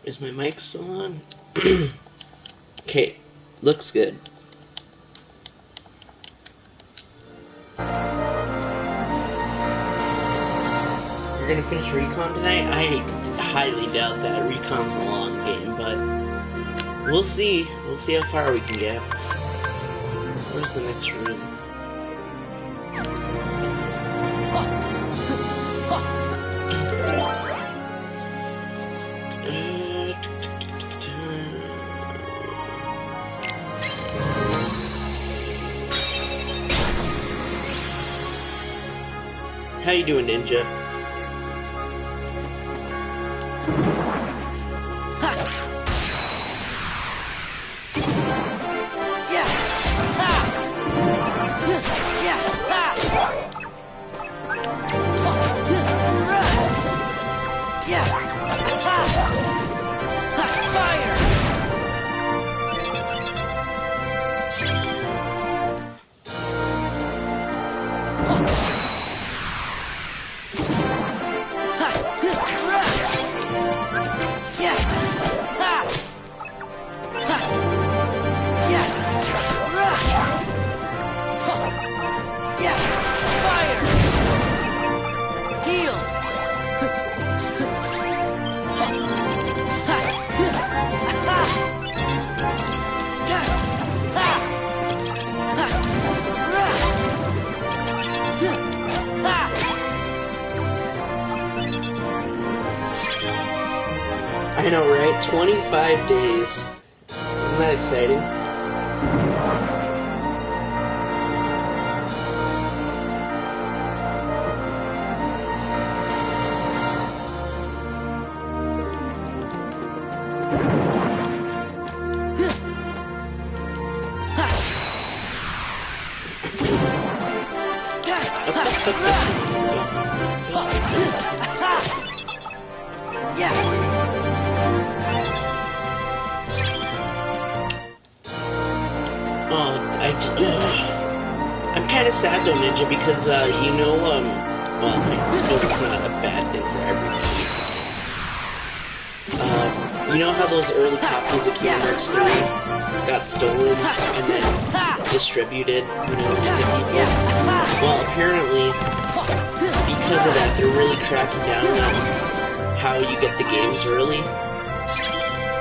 Is my mic still on? Okay, looks good. You're gonna finish Recon tonight? I highly doubt that. Recon's a long game, but we'll see. We'll see how far we can get. Where's the next room? How you doing, Ninja? I know, right? 25 days. Isn't that exciting? I'm kind of sad though, Ninja, because you know, well, I suppose it's not a bad thing for everybody. You know how those early copies of Kingdom Hearts 3 got stolen and then distributed, you know, to people? Well, apparently, because of that, they're really cracking down on how you get the games early.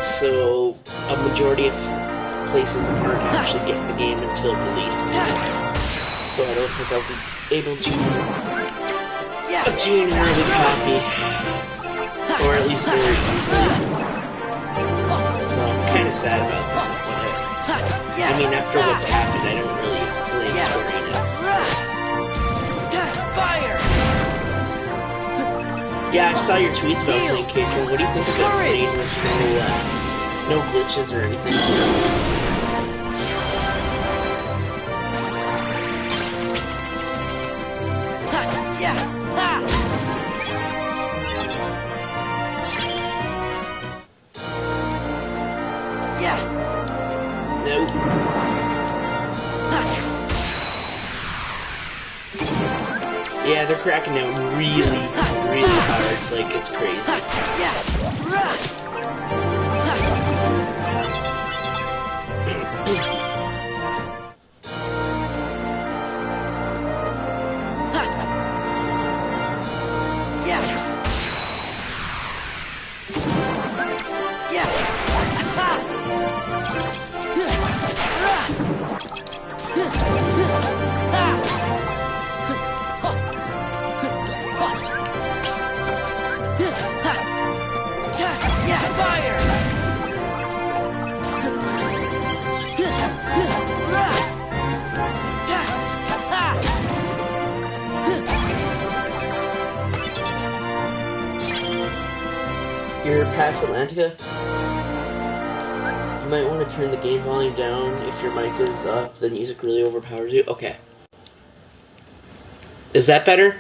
So, a majority of places aren't actually getting the game until release. So I don't think I'll be able to obtain an early copy, or at least very easily. So I'm kind of sad about that. But I mean, after what's happened, I don't really blame Square Enix. Yeah, I saw your tweets about playing K-Control. What do you think about playing with no glitches or anything? Nope. Yeah, they're cracking down really hard. Like, it's crazy. You're past Atlantica? You might want to turn the game volume down. If your mic is up, the music really overpowers you. Okay. Is that better?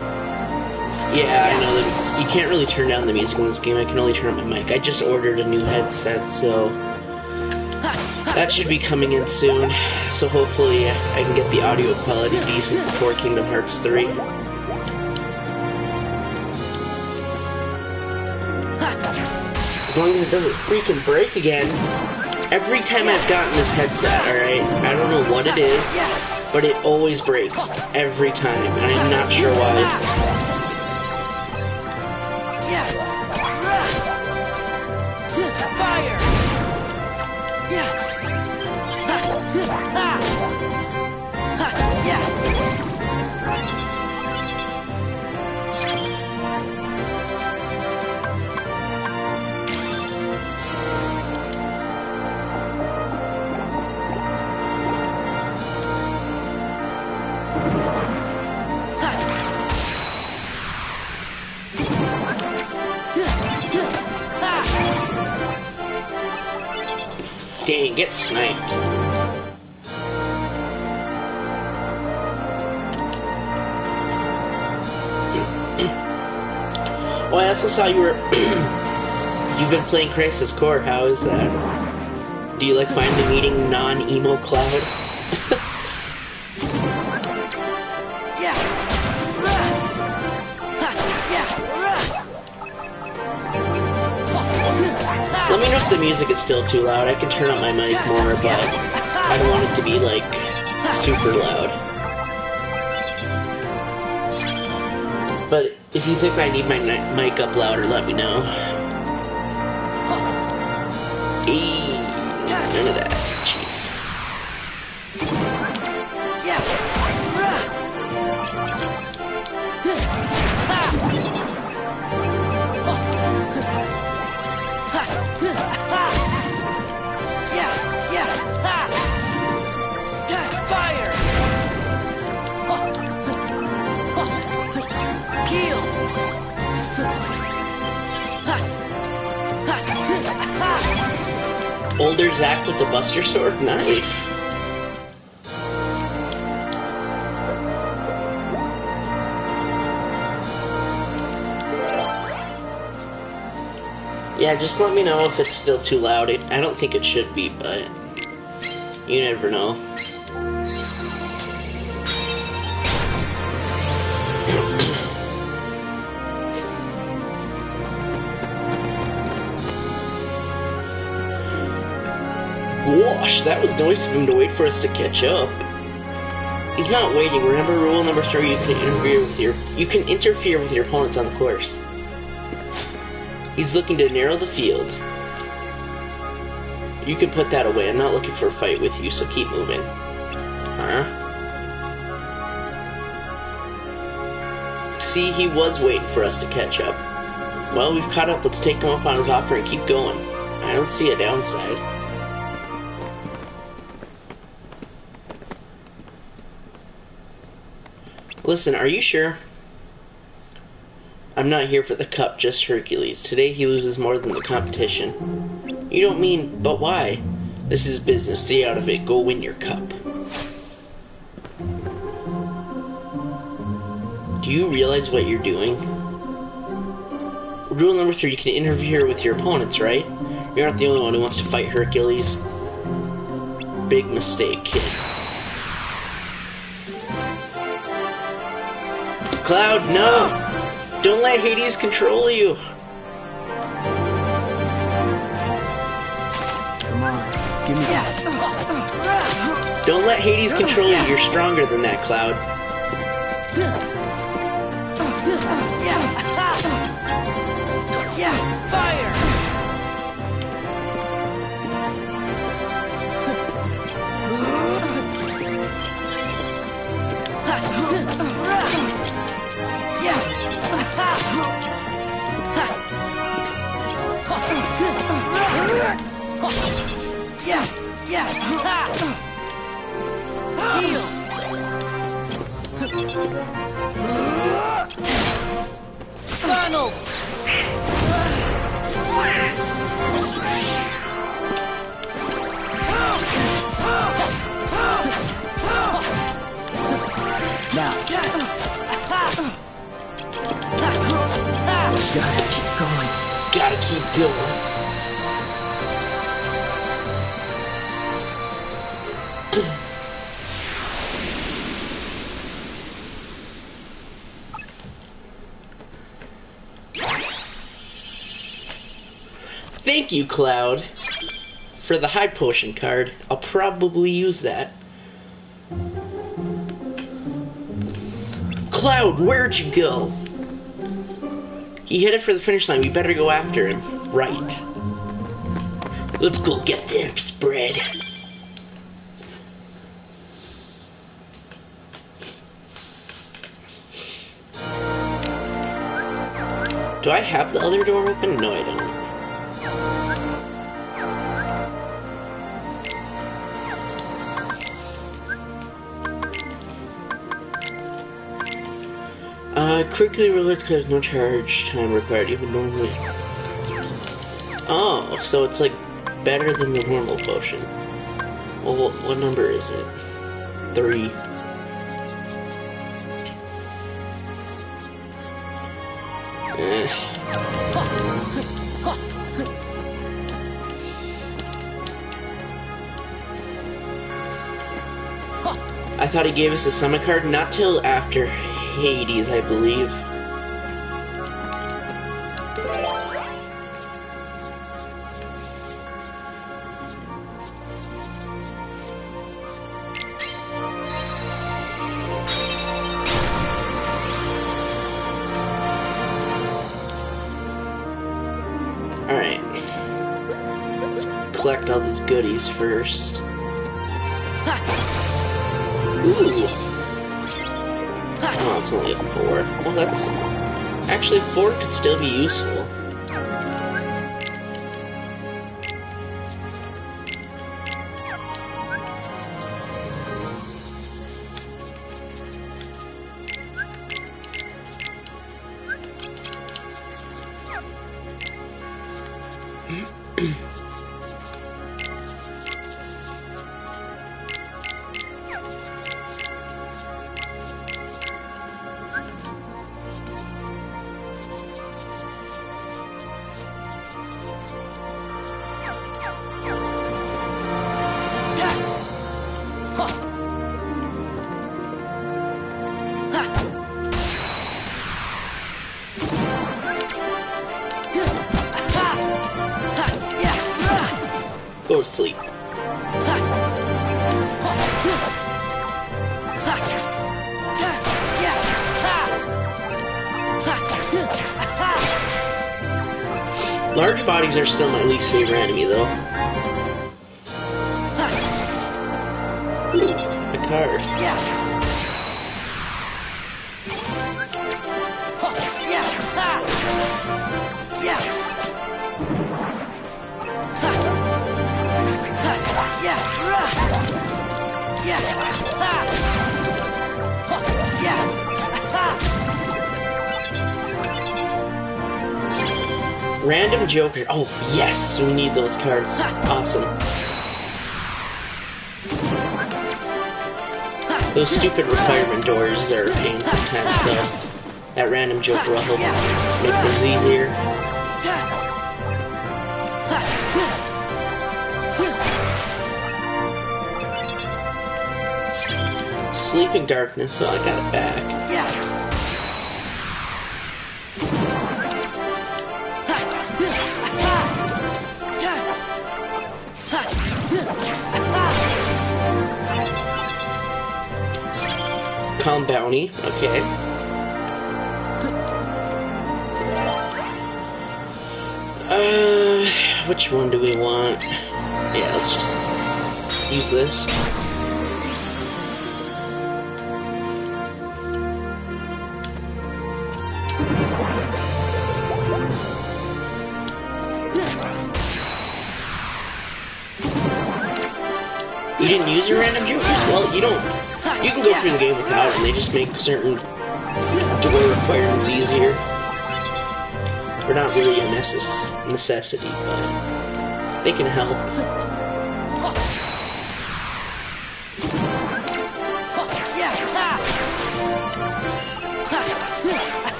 Yeah, I know that you can't really turn down the music in this game. I can only turn up my mic. I just ordered a new headset, so that should be coming in soon. So hopefully I can get the audio quality decent before Kingdom Hearts 3. long as it doesn't freaking break again. Every time I've gotten this headset, alright, I don't know what it is, but it always breaks. Every time, and I'm not sure why. Dang, get sniped. Oh, I also saw you were... You've been playing Crisis Core. How is that? Do you like finally meeting non-emo Cloud? Let me know if the music is still too loud. I can turn up my mic more, but I don't want it to be, like, super loud. But if you think I need my mic up louder, let me know. None of that. Cheap. Older Zack with the Buster Sword? Nice. Yeah, just let me know if it's still too loud. I don't think it should be, but you never know. Gosh, that was nice of him to wait for us to catch up. He's not waiting. Remember rule number 3, you can interfere with your opponents on the course. He's looking to narrow the field. You can put that away. I'm not looking for a fight with you, so keep moving. Huh? See, he was waiting for us to catch up. Well, we've caught up. Let's take him up on his offer and keep going. I don't see a downside. Listen, are you sure? I'm not here for the cup, just Hercules. Today he loses more than the competition. You don't mean, but why? This is business. Stay out of it. Go win your cup. Do you realize what you're doing? Rule number 3, you can interfere with your opponents, right? You're not the only one who wants to fight Hercules. Big mistake, kid. Cloud, no! Don't let Hades control you! Come on, give me that. Don't let Hades control you. You're stronger than that, Cloud. Fire! Heal! Funnel! Now. Gotta keep going. Gotta keep going. thank you, Cloud, for the high potion card. I'll probably use that. Cloud, where'd you go? He headed for the finish line. We better go after him. Right. Let's go get them spread. Do I have the other door open? No, I don't. Quickly reloads because no charge time required, even normally. Oh, so it's like better than the normal potion. Well, what number is it? 3. I thought he gave us a summon card, not till after Hades, I believe. Alright. Let's collect all these goodies first. Ooh. Oh, it's only a 4. Well, that's... Actually, 4 could still be useful. Go to sleep. Large bodies are still my least favorite enemy, though. Ooh, a card. Random Joker. Oh, yes! We need those cards. Awesome. Those stupid requirement doors are a pain sometimes, so that Random Joker will help make things easier. Sleeping Darkness, so I got it back. Calm Bounty, okay. Which one do we want? Yeah, let's just use this. You didn't use your random jokers? Well, you don't. You can go through the game without them. They just make certain door requirements easier. They're not really a necessity, but they can help.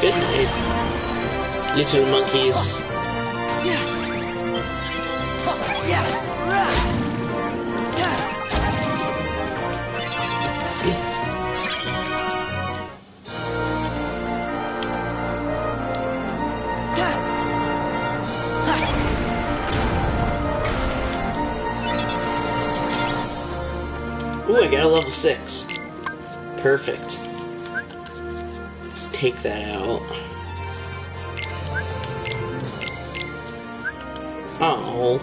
Good night. Little monkeys. Ooh, I got a level 6. Perfect. Let's take that out. Oh.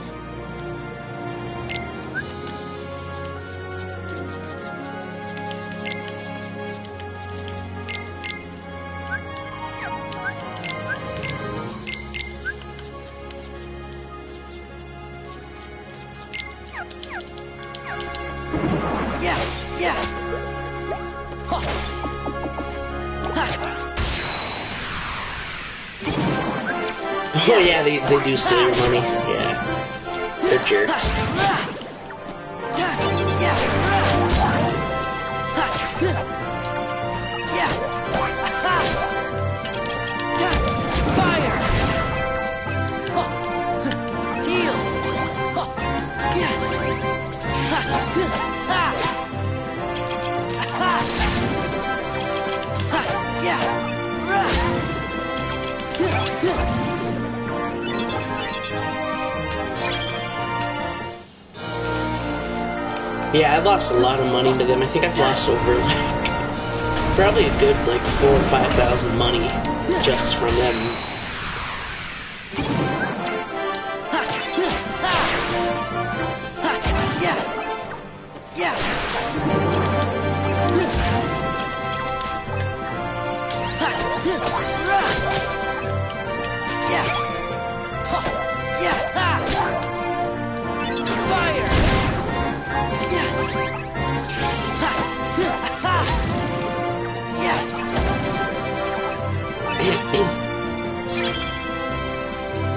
Oh yeah, they do steal your money. Yeah. They're jerks. Yeah, I lost a lot of money to them. I think I've lost over like probably a good like 4,000 or 5,000 money just from them.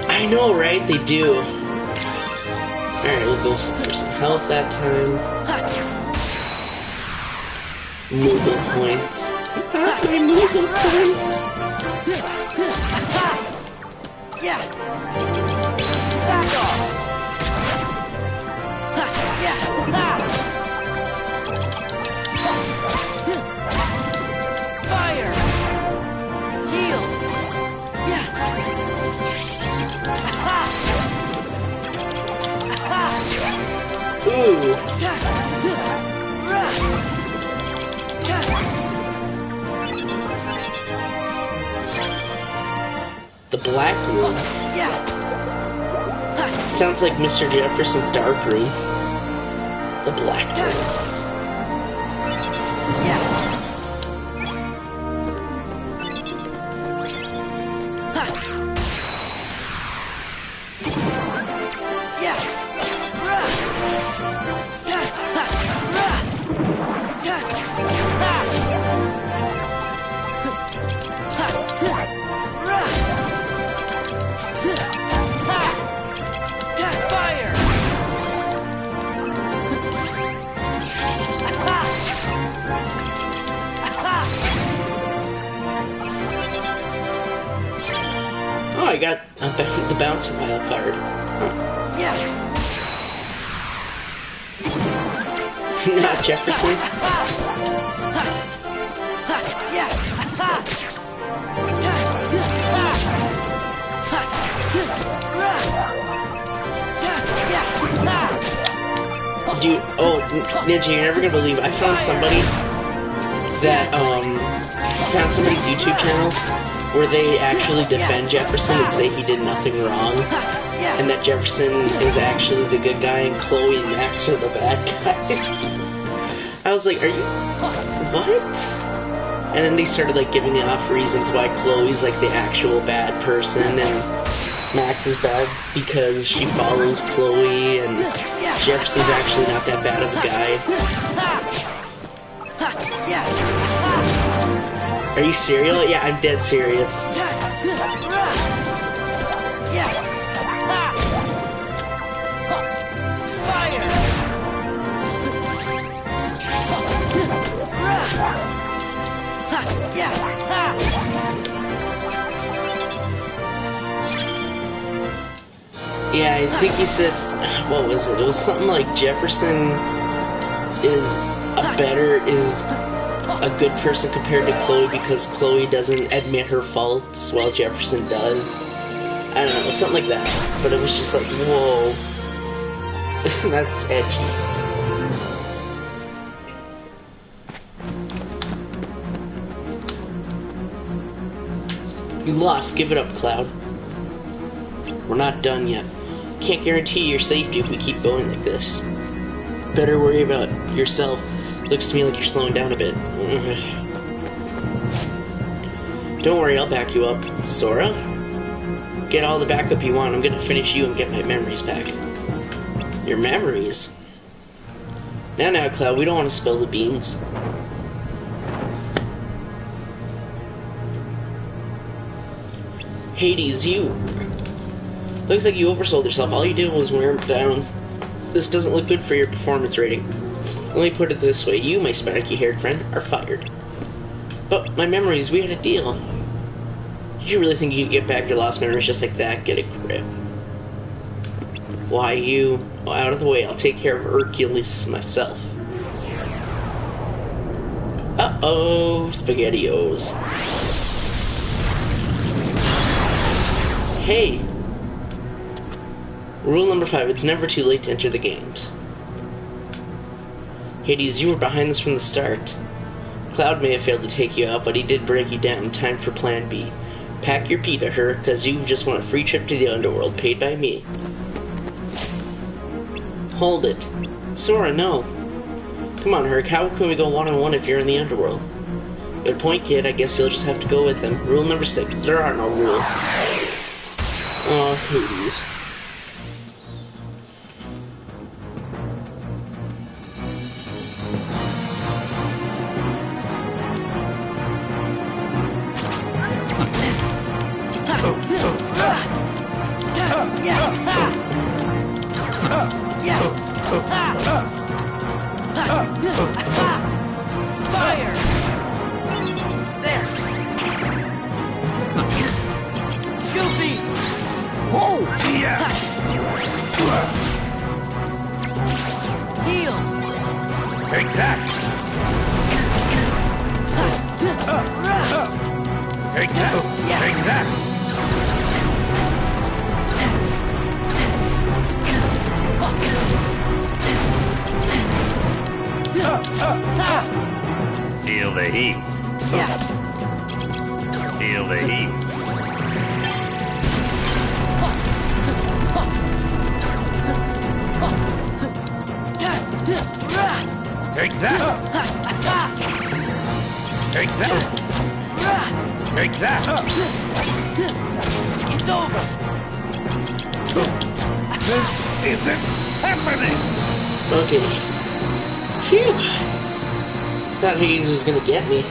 I know, right? They do. Alright, we'll go for some health that time. Moogle points. My Moogle points! Back off! Fire! Heal! Ooh! The Black Room. Sounds like Mr. Jefferson's Dark Room. The Black Room. Oh, I got the bounce pile card. Huh. Not Jefferson. Dude, oh, Ninja, you're never gonna believe it. I found somebody that, found somebody's YouTube channel where they actually defend Jefferson and say he did nothing wrong, and that Jefferson is actually the good guy and Chloe and Max are the bad guys. I was like, are you... what? And then they started, like, giving off reasons why Chloe's, like, the actual bad person, and Max is bad because she follows Chloe, and Jefferson's actually not that bad of a guy. Are you serious? Yeah, I'm dead serious. Yeah, I think he said, what was it? It was something like Jefferson is a good person compared to Chloe because Chloe doesn't admit her faults while Jefferson does. I don't know, something like that. But it was just like, whoa. That's edgy. You lost, give it up, Cloud. We're not done yet. Can't guarantee your safety if we keep going like this. Better worry about yourself. Looks to me like you're slowing down a bit. Don't worry, I'll back you up. Sora? Get all the backup you want. I'm gonna finish you and get my memories back. Your memories? Now, Cloud, we don't want to spill the beans. Hades, you... Looks like you oversold yourself. All you did was wear him down. This doesn't look good for your performance rating. Let me put it this way. You, my spiky-haired friend, are fired. But my memories, we had a deal. Did you really think you could get back your lost memories just like that? Get a grip. Why, you... Out of the way, I'll take care of Hercules myself. Uh-oh, SpaghettiOs. Hey! Rule number 5, it's never too late to enter the games. Hades, you were behind this from the start. Cloud may have failed to take you out, but he did break you down. Time for plan B. Pack your pee to her, because you just want a free trip to the underworld, paid by me. Hold it. Sora, no. Come on, Herc, how can we go one-on-one if you're in the underworld? Good point, kid. I guess you'll just have to go with him. Rule number 6, there are no rules. Oh, Hades. Fire! There! Goofy! Oh, yeah! Heal! Take that! Take that! Take that! Feel the heat. Feel the heat. Take that. Take that. Take that. It's over! This isn't happening. Okay. Phew. Thought Hades was gonna get me.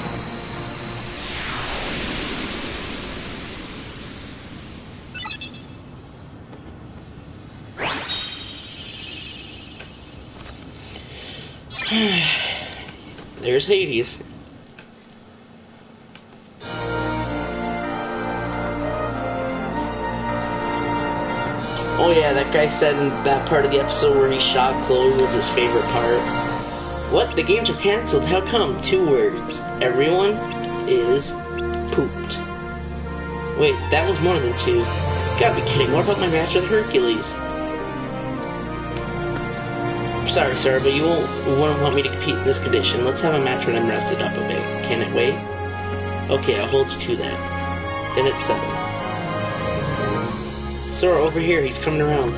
There's Hades. Oh yeah, that guy said in that part of the episode where he shot Chloe was his favorite part. What? The games are cancelled? How come? 2 words. Everyone is pooped. Wait, that was more than 2. You gotta be kidding. What about my match with Hercules? I'm sorry, sir, but you won't want me to compete in this condition. Let's have a match when I'm rested up a bit. Can it wait? Okay, I'll hold you to that. Then it's settled. Sora, over here. He's coming around.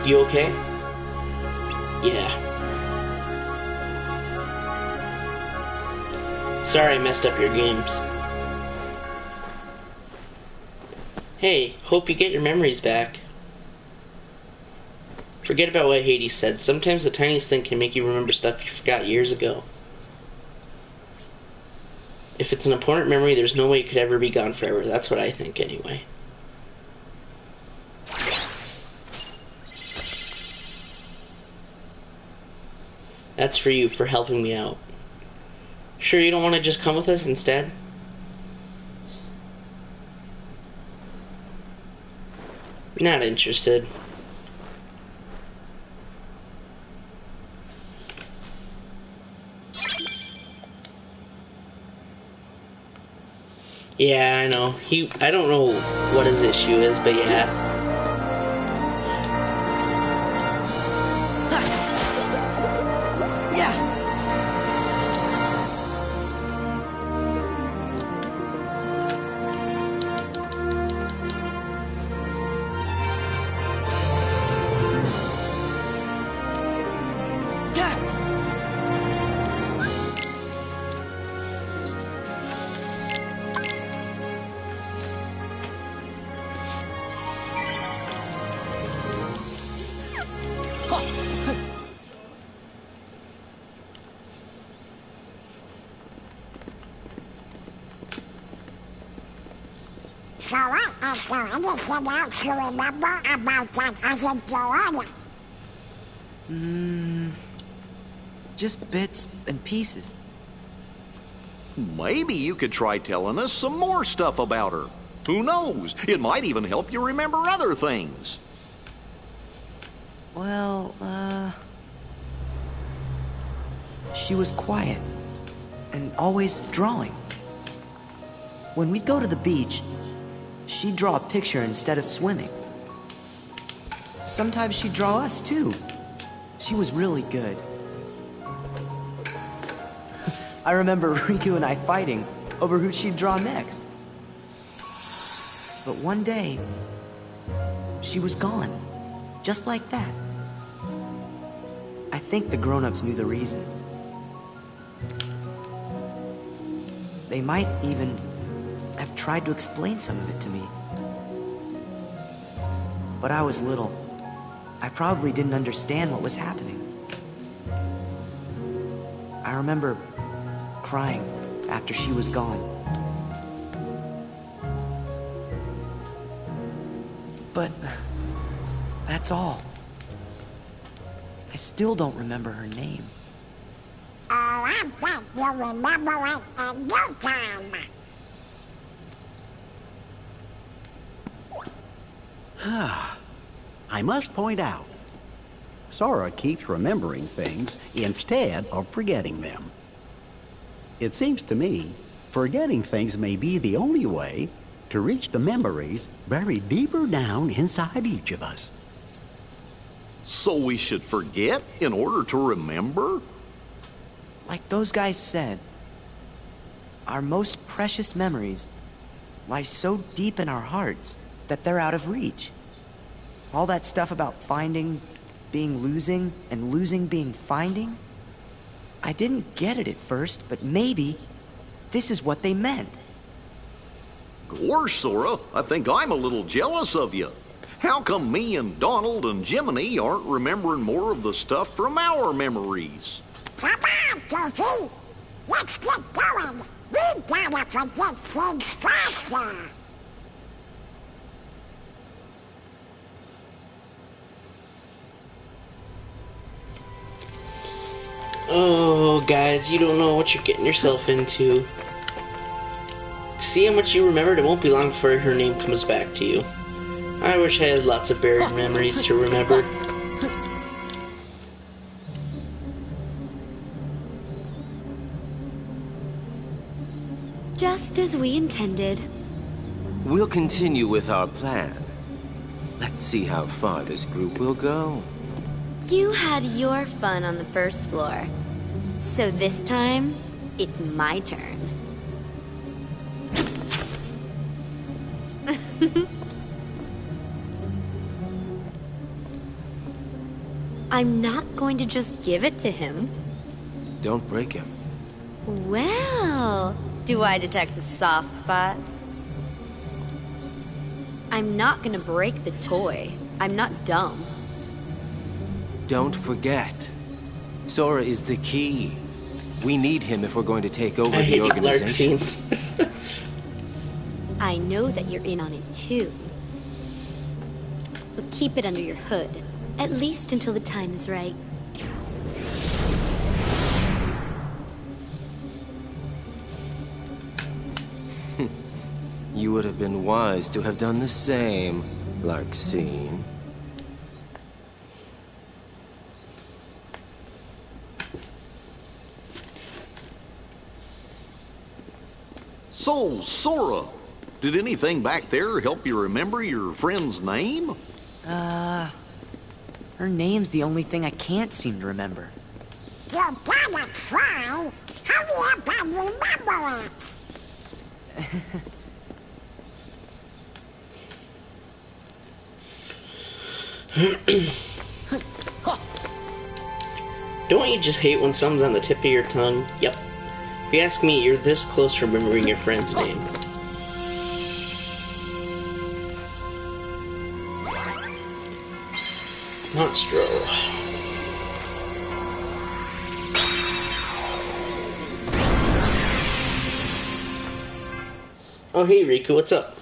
You okay? Yeah. Sorry I messed up your games. Hey, hope you get your memories back. Forget about what Hades said. Sometimes the tiniest thing can make you remember stuff you forgot years ago. If it's an important memory, there's no way it could ever be gone forever. That's what I think, anyway. That's for you, for helping me out. Sure you don't want to just come with us instead? Not interested. Yeah, I know. I don't know what his issue is, but yeah. Sora, is there anything else you remember about that other Sora? Just bits and pieces. Maybe you could try telling us some more stuff about her. Who knows? It might even help you remember other things. Well, she was quiet and always drawing. When we'd go to the beach, she'd draw a picture instead of swimming. Sometimes she'd draw us too. She was really good. I remember Riku and I fighting over who she'd draw next. But one day, she was gone. Just like that. I think the grown-ups knew the reason. They might even have tried to explain some of it to me. But I was little. I probably didn't understand what was happening. I remember crying after she was gone. But that's all. I still don't remember her name. Oh, I bet you'll remember it in no time. I must point out, Sora keeps remembering things instead of forgetting them. It seems to me, forgetting things may be the only way to reach the memories buried deeper down inside each of us. So we should forget in order to remember? Like those guys said, our most precious memories lie so deep in our hearts that they're out of reach. All that stuff about finding being losing and losing being finding, I didn't get it at first, but maybe this is what they meant. Gosh, Sora, I think I'm a little jealous of you. How come me and Donald and Jiminy aren't remembering more of the stuff from our memories? Come on, Goofy! Let's get going! We gotta forget things faster! Oh, guys, you don't know what you're getting yourself into. See how much you remembered? It won't be long before her name comes back to you. I wish I had lots of buried memories to remember. Just as we intended. We'll continue with our plan. Let's see how far this group will go. You had your fun on the first floor. So this time, it's my turn. I'm not going to just give it to him. Don't break him. Well, do I detect a soft spot? I'm not gonna break the toy. I'm not dumb. Don't forget, Sora is the key. We need him if we're going to take over I the hate you, Lark organization. scene. I know that you're in on it too. But keep it under your hood, at least until the time is right. You would have been wise to have done the same. Like seeing. So, Sora, did anything back there help you remember your friend's name? Her name's the only thing I can't seem to remember. You gotta try. Hurry up and remember it. Don't you just hate when something's on the tip of your tongue? Yep. If you ask me, you're this close to remembering your friend's name. Monstro. Oh hey Riku, what's up?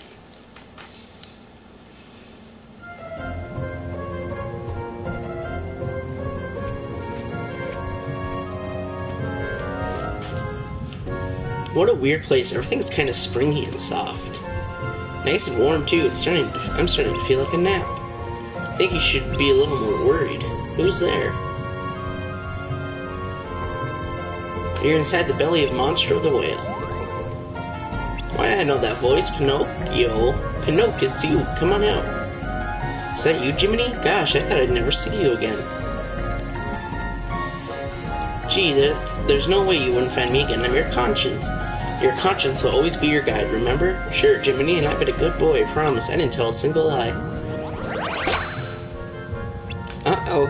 What a weird place. Everything's kind of springy and soft. Nice and warm too. I'm starting to feel like a nap. I think you should be a little more worried. Who's there? You're inside the belly of Monstro the whale. Why, I know that voice, Pinocchio. Pinocchio, it's you. Come on out. Is that you, Jiminy? Gosh, I thought I'd never see you again. Gee, there's no way you wouldn't find me again. I'm your conscience. Your conscience will always be your guide, remember? Sure, Jiminy, and I've been a good boy, I promise. I didn't tell a single lie. Uh-oh.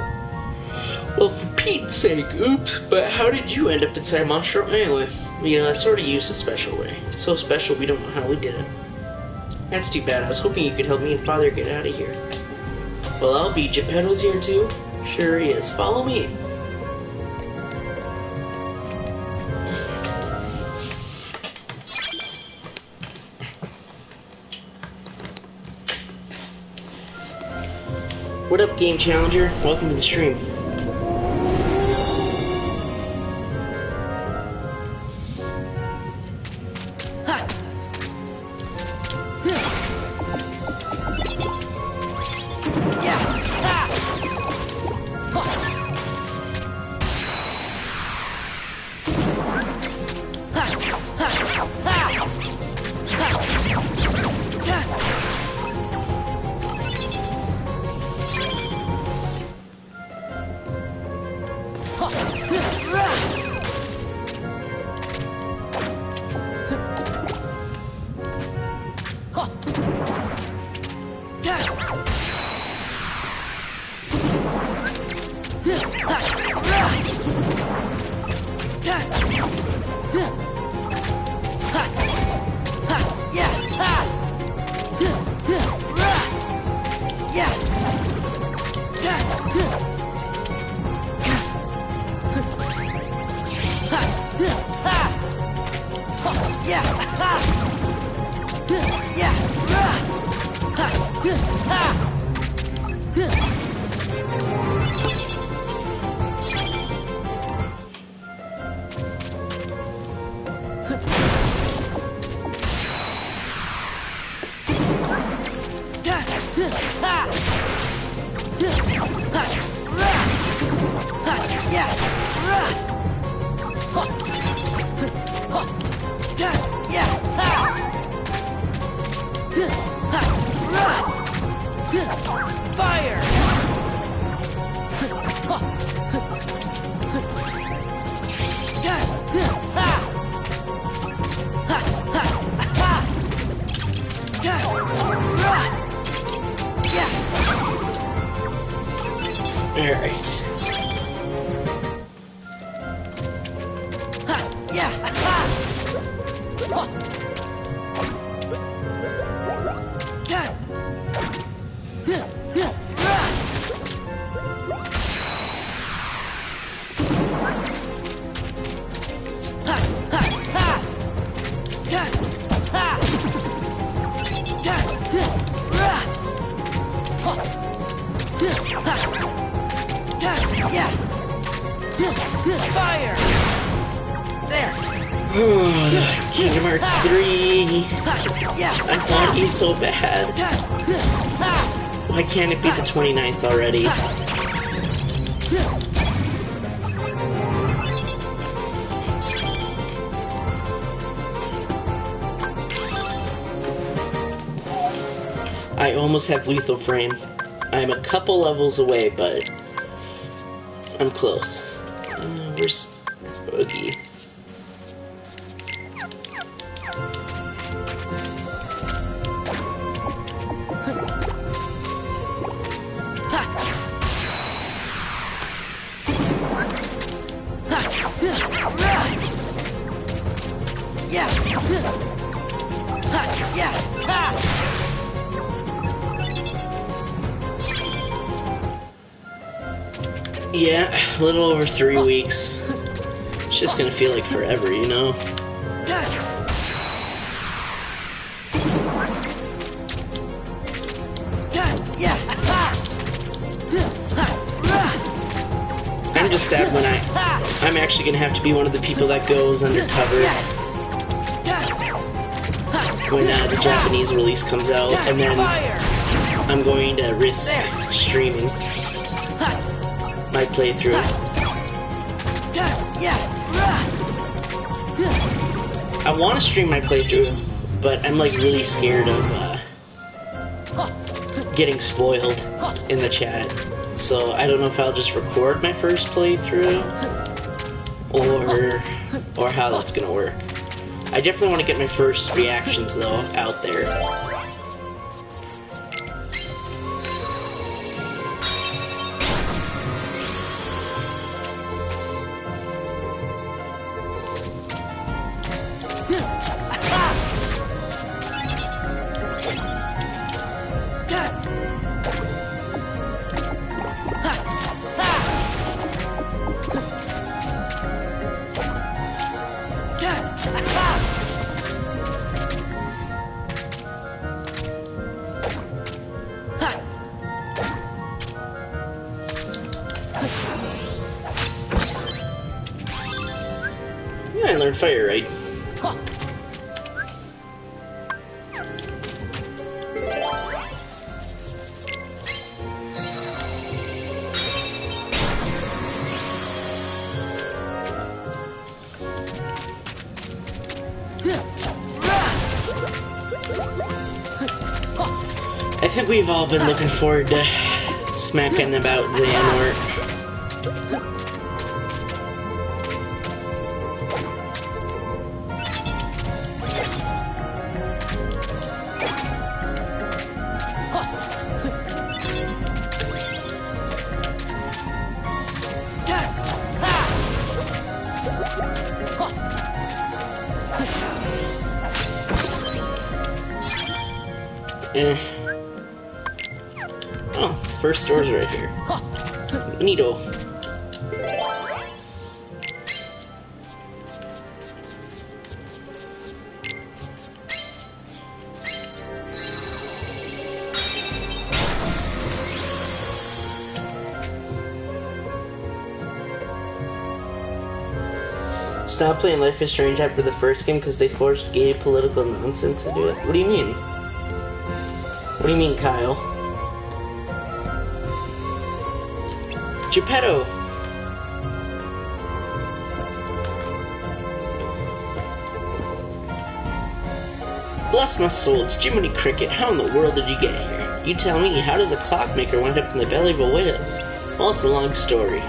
Well, for Pete's sake, oops. But how did you end up inside Monstro anyway? We sort of used a special way. It's so special we don't know how we did it. That's too bad. I was hoping you could help me and Father get out of here. Well, I'll be. Geppetto's here too? Sure he is. Follow me. What up, Game Challenger? Welcome to the stream. Fire! There! Kingdom Hearts 3! I want you so bad. Why can't it be the 29th already? I almost have lethal frame. I'm a couple levels away, but I'm close. Where's Boogie? Yeah, a little over 3 weeks. It's just gonna feel like forever, you know? I'm just sad when I'm actually gonna have to be one of the people that goes undercover when the Japanese release comes out, and then I'm going to risk streaming my playthrough. I want to stream my playthrough, but I'm like really scared of getting spoiled in the chat. So I don't know if I'll just record my first playthrough or how that's gonna work. I definitely want to get my first reactions though out there. I learned Fire Ride. I think we've all been looking forward to smacking about Xehanort. Oh, first door's right here. Neato. Stop playing Life is Strange after the first game because they forced gay political nonsense to do it. What do you mean? What do you mean, Kyle? Geppetto! Bless my soul, it's Jiminy Cricket. How in the world did you get here? You tell me, how does a clockmaker wind up in the belly of a whale? Well, it's a long story.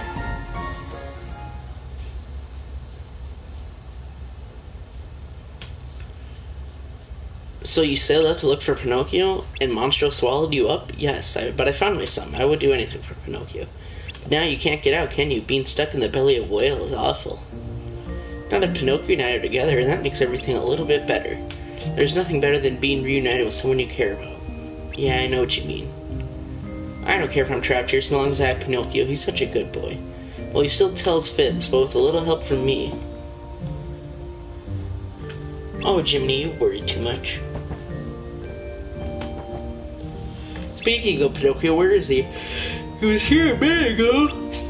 So you sailed out to look for Pinocchio, and Monstro swallowed you up? Yes, but I found my son. I would do anything for Pinocchio. But now you can't get out, can you? Being stuck in the belly of a whale is awful. Now that Pinocchio and I are together, and that makes everything a little bit better. There's nothing better than being reunited with someone you care about. Yeah, I know what you mean. I don't care if I'm trapped here as long as I have Pinocchio. He's such a good boy. Well, he still tells fibs, but with a little help from me. Oh, Jiminy, you worry too much. Speaking of Pinocchio, where is he? He was here a minute ago.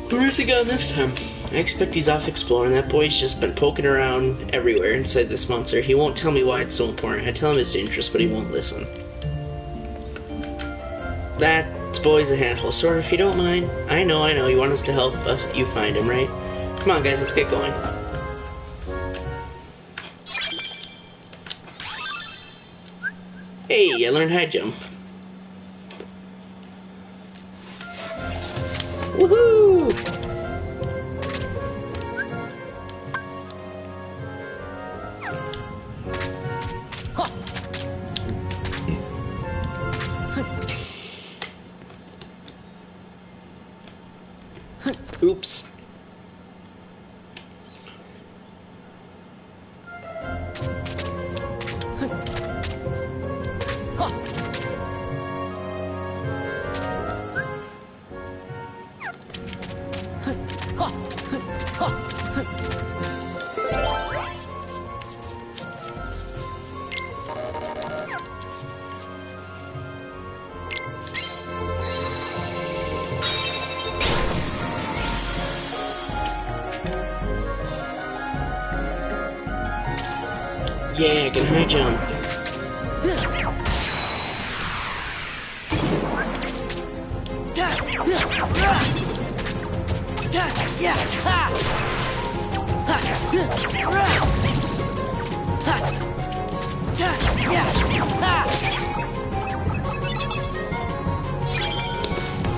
Where's he gone this time? I expect he's off exploring. That boy's just been poking around everywhere inside this monster. He won't tell me why it's so important. I tell him it's dangerous, but he won't listen. That boy's a handful. Sora, if you don't mind. I know, you want us to help you find him, right? Come on, guys, let's get going. Hey, I learned high jump. Woohoo! Oops. Yeah, I can high jump.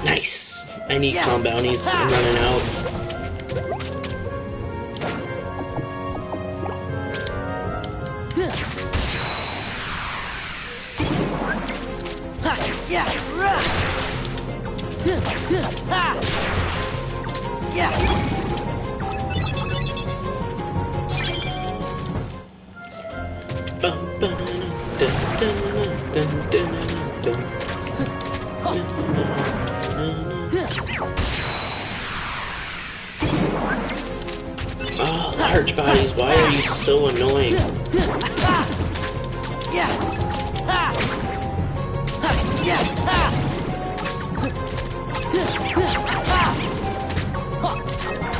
Nice. I need calm bounties. I'm running out. Oh, large bodies, why are you so annoying?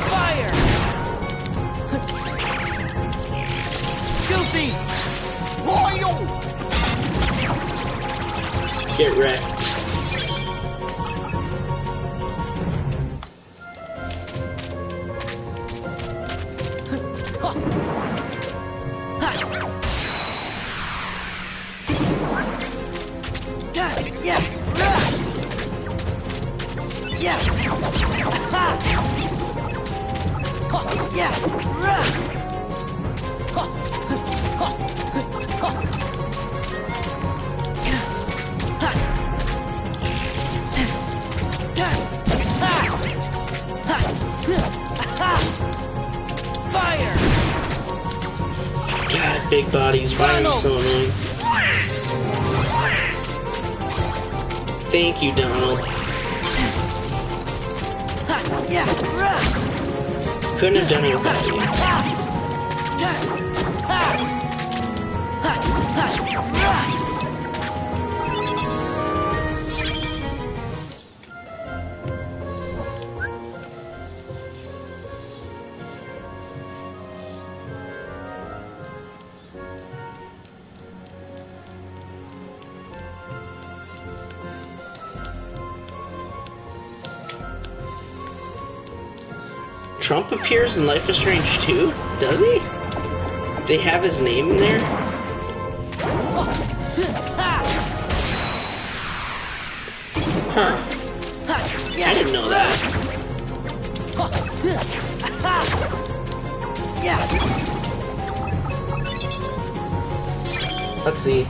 Fire! Goofy! Royal! Get wrecked. God, big bodies, why are you so annoying? Thank you, Donald. Couldn't have done it without you. Trump appears in Life is Strange 2? Does he? They have his name in there? Huh. I didn't know that. Let's see.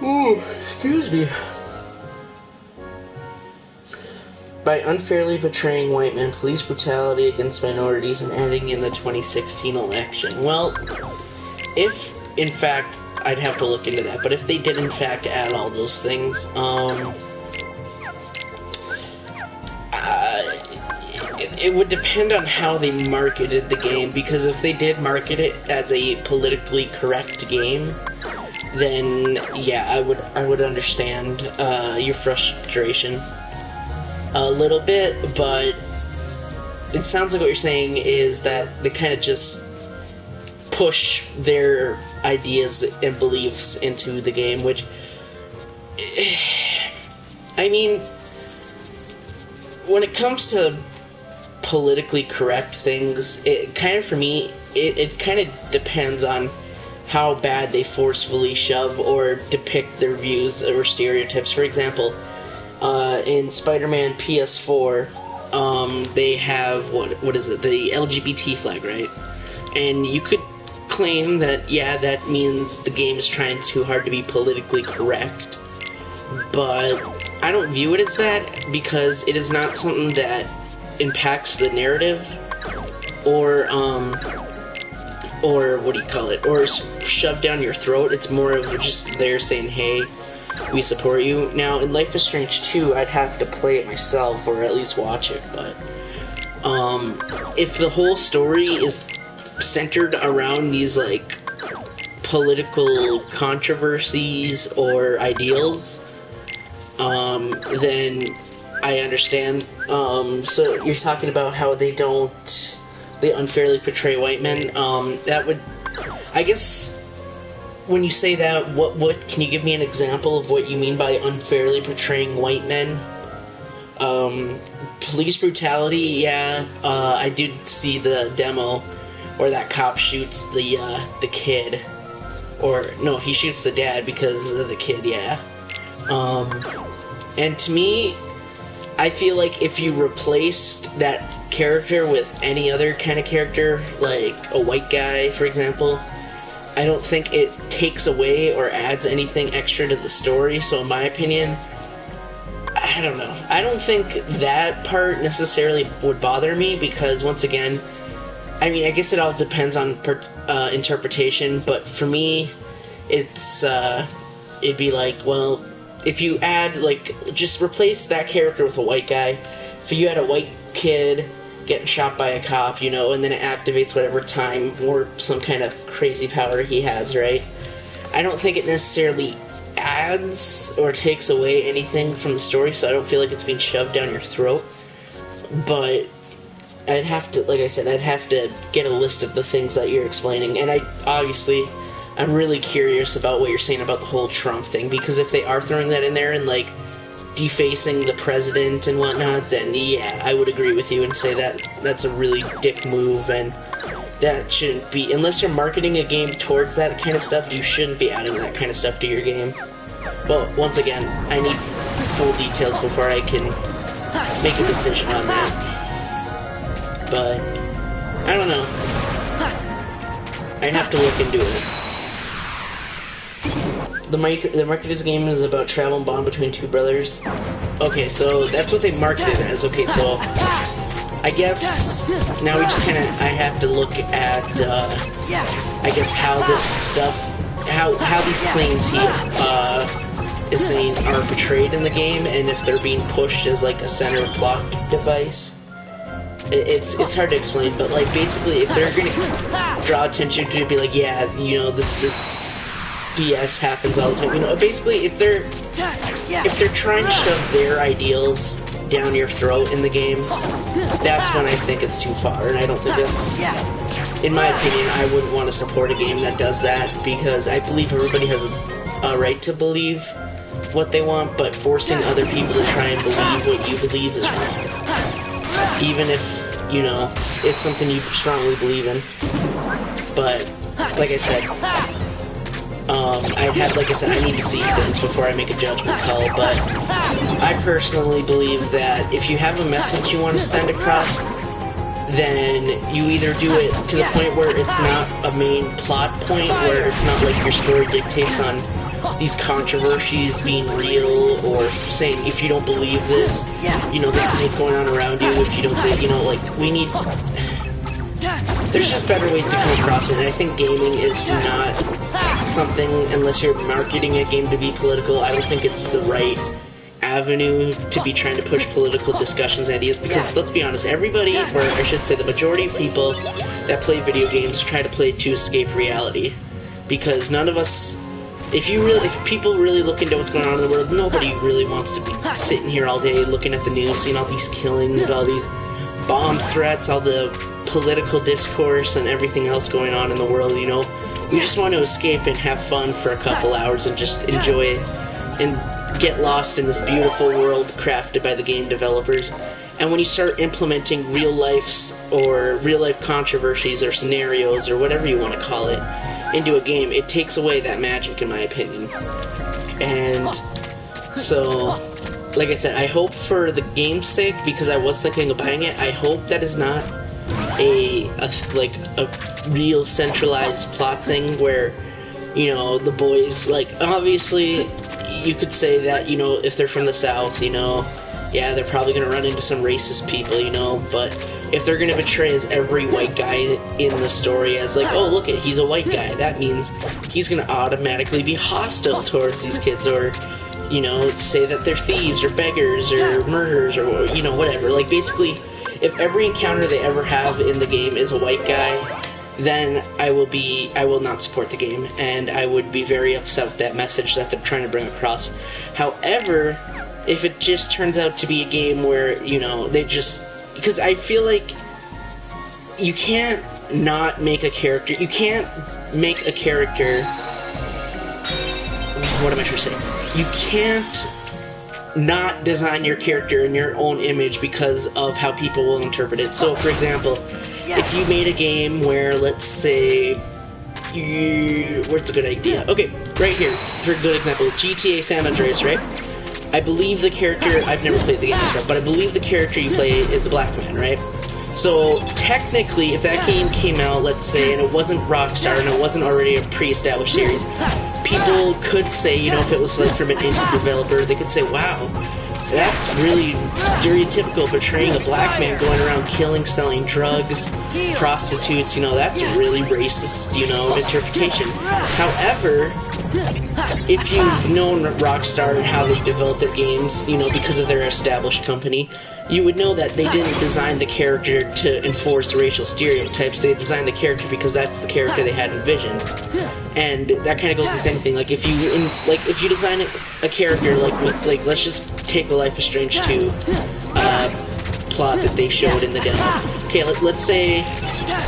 Ooh, excuse me. By unfairly portraying white men, police brutality against minorities, and ending in the 2016 election. Well, if, in fact, I'd have to look into that, but if they did, in fact, add all those things, it would depend on how they marketed the game, because if they did market it as a politically correct game, then, yeah, I would understand, your frustration a little bit, but it sounds like what you're saying is that they kind of just push their ideas and beliefs into the game, which, I mean, when it comes to politically correct things, it kind of, for me, it kind of depends on how bad they forcefully shove or depict their views or stereotypes. For example, in Spider-Man PS4, they have, what is it, the LGBT flag, right? And you could claim that, yeah, that means the game is trying too hard to be politically correct, but I don't view it as that, because it is not something that impacts the narrative, or what do you call it, or shoved down your throat. It's more of just there saying, hey, we support you. Now, in Life is Strange 2, I'd have to play it myself, or at least watch it, but if the whole story is centered around these, like, political controversies or ideals, then I understand. So you're talking about how they unfairly portray white men. That would, I guess, when you say that, what can you give me an example of what you mean by unfairly portraying white men? Police brutality, yeah. I did see the demo where that cop shoots the kid, or no, he shoots the dad because of the kid, yeah. And to me, I feel like if you replaced that character with any other kind of character, like a white guy, for example, I don't think it takes away or adds anything extra to the story. So in my opinion, I don't know. I don't think that part necessarily would bother me, because once again, I mean, I guess it all depends on interpretation, but for me, it's, it'd be like, well, if you add, like, just replace that character with a white guy. If you had a white kid getting shot by a cop, you know, and then it activates whatever time or some kind of crazy power he has, right? I don't think it necessarily adds or takes away anything from the story, so I don't feel like it's being shoved down your throat. But I'd have to, like I said, I'd have to get a list of the things that you're explaining, and I'm really curious about what you're saying about the whole Trump thing, because if they are throwing that in there and, like, defacing the president and whatnot, then yeah, I would agree with you and say that that's a really dick move, and that shouldn't be, unless you're marketing a game towards that kind of stuff, you shouldn't be adding that kind of stuff to your game. But once again, I need full details before I can make a decision on that. But I don't know. I'd have to look into it. The market of this game is about travel and bond between two brothers. Okay, so that's what they marketed it as. Okay, so I guess now we just kind of, I have to look at, I guess how this stuff, how these claims he is saying are portrayed in the game, and if they're being pushed as like a center plot device. It's hard to explain, but like basically, if they're gonna draw attention to it, be like, yeah, you know, this BS happens all the time. You know, basically, if they're trying to shove their ideals down your throat in the game, that's when I think it's too far, and I don't think that's, in my opinion, I wouldn't want to support a game that does that, because I believe everybody has a right to believe what they want, but forcing other people to try and believe what you believe is wrong. Even if, you know, it's something you strongly believe in. But, like I said, I need to see things before I make a judgment call, but I personally believe that if you have a message you want to send across, then you either do it to the point where it's not a main plot point, where it's not like your story dictates on these controversies being real, or saying, if you don't believe this, you know, this is what's going on around you. If you don't say, you know, like, we need... There's just better ways to come across it, and I think gaming is not something, unless you're marketing a game to be political, I don't think it's the right avenue to be trying to push political discussions and ideas, because let's be honest, everybody, or I should say the majority of people that play video games try to play to escape reality, because none of us, if people really look into what's going on in the world, nobody really wants to be sitting here all day looking at the news, seeing all these killings, all these bomb threats, all the political discourse and everything else going on in the world, you know. We just want to escape and have fun for a couple hours and just enjoy and get lost in this beautiful world crafted by the game developers. And when you start implementing real life controversies or scenarios or whatever you want to call it into a game, it takes away that magic, in my opinion. And so, like I said, I hope for the game's sake, because I was thinking of buying it, I hope that is not a real centralized plot thing where, you know, the boys, like, obviously you could say that, you know, if they're from the South, you know, yeah, they're probably going to run into some racist people, you know, but if they're going to portray as every white guy in the story as, like, oh, look, he's a white guy, that means he's going to automatically be hostile towards these kids, or, you know, say that they're thieves, or beggars, or murderers, or, you know, whatever. Like, basically, if every encounter they ever have in the game is a white guy, then I will not support the game, and I would be very upset with that message that they're trying to bring across. However, if it just turns out to be a game where, you know, they just... Because I feel like you can't not make a character... You can't make a character... What am I trying to say? You can't not design your character in your own image because of how people will interpret it. So, for example, if you made a game where, let's say... Where's a good idea? Okay, right here, for a good example, GTA San Andreas, right? I believe the character, I've never played the game myself, but I believe the character you play is a black man, right? So, technically, if that game came out, let's say, and it wasn't Rockstar, and it wasn't already a pre-established series, people could say, you know, if it was like from an indie developer, they could say, wow, that's really stereotypical, portraying a black man going around killing, selling drugs, prostitutes, you know, that's a really racist, you know, interpretation. However, if you've known Rockstar and how they develop their games, you know, because of their established company, you would know that they didn't design the character to enforce racial stereotypes. They designed the character because that's the character they had envisioned. And that kind of goes with anything. Like, if you design a character, like, let's just take the Life is Strange 2 plot that they showed in the demo. Okay, let's say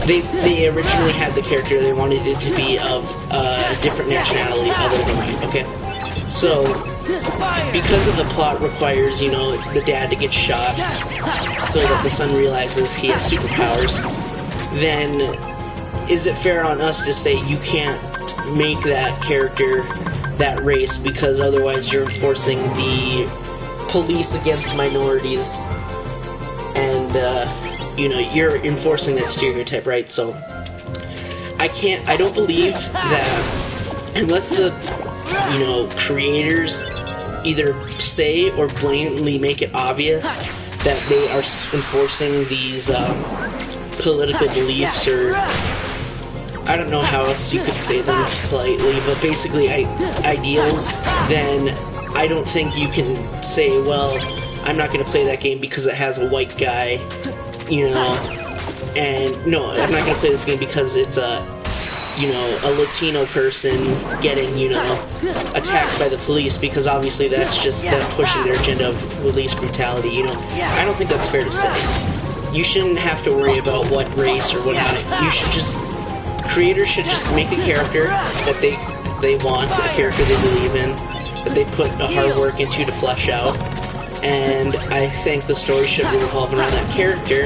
they originally had the character, they wanted it to be of a different nationality other than white, okay? So, because of the plot requires, you know, the dad to get shot so that the son realizes he has superpowers, then is it fair on us to say you can't make that character that race because otherwise you're enforcing the police against minorities and, you know, you're enforcing that stereotype, right? So, I don't believe that unless the, you know, creators either say or blatantly make it obvious that they are enforcing these political beliefs, or I don't know how else you could say them politely, but basically ideals, then I don't think you can say, well, I'm not going to play that game because it has a white guy, you know, and no, I'm not going to play this game because it's a, you know, a Latino person getting, you know, attacked by the police, because obviously that's just them pushing their agenda of police brutality, you know. I don't think that's fair to say. You shouldn't have to worry about what race or whatnot. You should just, creators should just make a character that they want, a character they believe in, that they put the hard work into to flesh out, and I think the story should revolve around that character,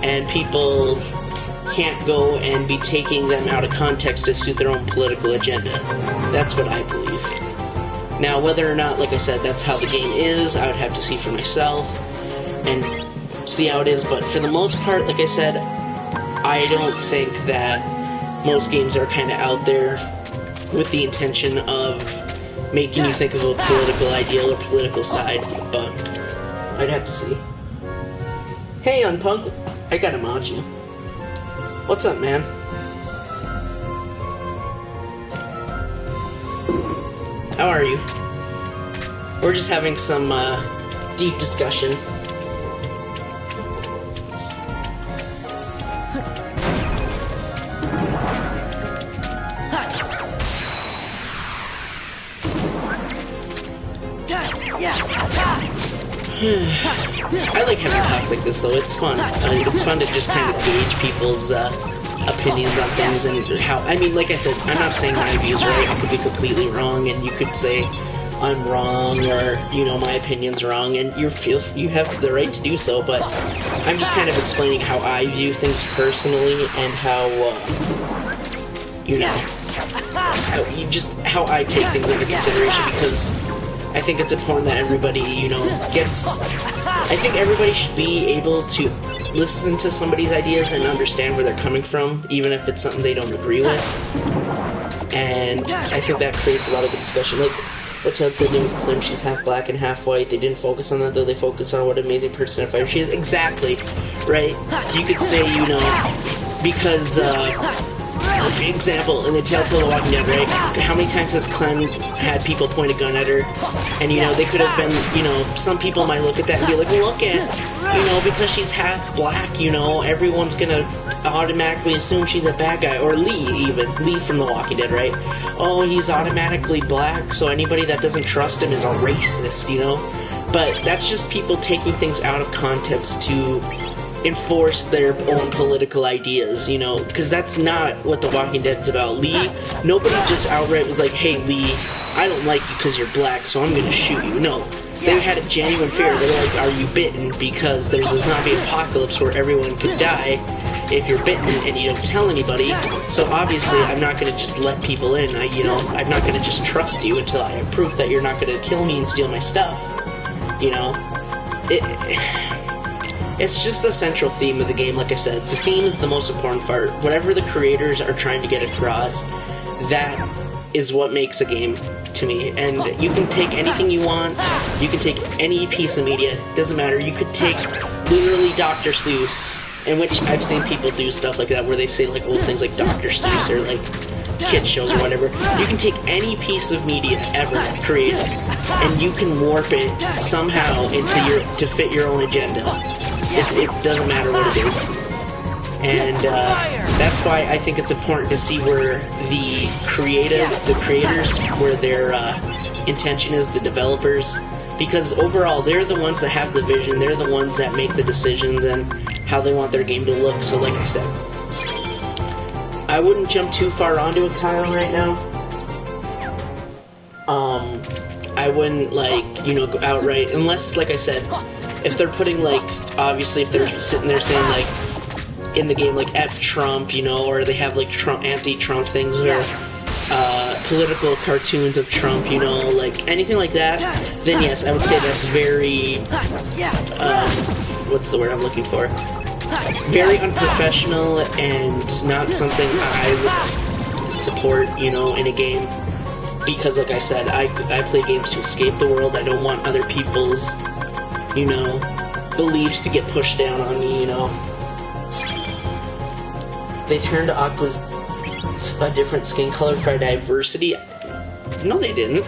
and people can't go and be taking them out of context to suit their own political agenda. That's what I believe. Now, whether or not, like I said, that's how the game is, I would have to see for myself and see how it is, but for the most part, like I said, I don't think that most games are kind of out there with the intention of making you think of a political ideal or political side, but I'd have to see. Hey, Unpunk, I gotta mod you. What's up, man? How are you? We're just having some deep discussion. I like having talks like this, though. It's fun. It's fun to just kind of gauge people's opinions on things and how. I mean, like I said, I'm not saying my view's right. I could be completely wrong, and you could say I'm wrong, or my opinion's wrong, and you have the right to do so. But I'm just kind of explaining how I view things personally and how how I take things into consideration, because I think it's important that everybody, gets... I think everybody should be able to listen to somebody's ideas and understand where they're coming from, even if it's something they don't agree with. And I think that creates a lot of the discussion. Like what Chad said with Clem, she's half black and half white. They didn't focus on that, though. They focused on what an amazing person and fighter she is. Exactly, right? You could say, because... for example, in the Telltale The Walking Dead, right? How many times has Clem had people point a gun at her? And, they could have been, some people might look at that and be like, look at, because she's half black, everyone's gonna automatically assume she's a bad guy. Or Lee from The Walking Dead, right? Oh, he's automatically black, so anybody that doesn't trust him is a racist, But that's just people taking things out of context to enforce their own political ideas, because that's not what The Walking Dead's about. Lee, nobody just outright was like, hey Lee, I don't like you because you're black, so I'm gonna shoot you. No, they had a genuine fear. They were like, are you bitten? Because there's a zombie apocalypse where everyone could die if you're bitten and you don't tell anybody, so obviously I'm not gonna just let people in. I'm not gonna just trust you until I have proof that you're not gonna kill me and steal my stuff. It's just the central theme of the game. Like I said, the theme is the most important part. Whatever the creators are trying to get across, that is what makes a game to me. And you can take anything you want, you can take any piece of media, doesn't matter. You could take literally Dr. Seuss, in which I've seen people do stuff like that, where they say like old things like Dr. Seuss or like kid shows or whatever. You can take any piece of media ever created, and you can warp it somehow to fit your own agenda. It doesn't matter what it is. And that's why I think it's important to see where the creators, where their intention is, the developers, because overall they're the ones that have the vision, they're the ones that make the decisions and how they want their game to look. So like I said, I wouldn't jump too far onto a Kyle right now. I wouldn't go outright, unless, like I said, if they're putting obviously if they're sitting there saying in the game F Trump, or they have Trump, anti-Trump things, or political cartoons of Trump, anything like that, then yes, I would say that's very, what's the word I'm looking for? Very unprofessional and not something I would support, in a game. Because, like I said, I play games to escape the world. I don't want other people's, beliefs to get pushed down on me, They turned Aqua's a different skin color for diversity. No, they didn't.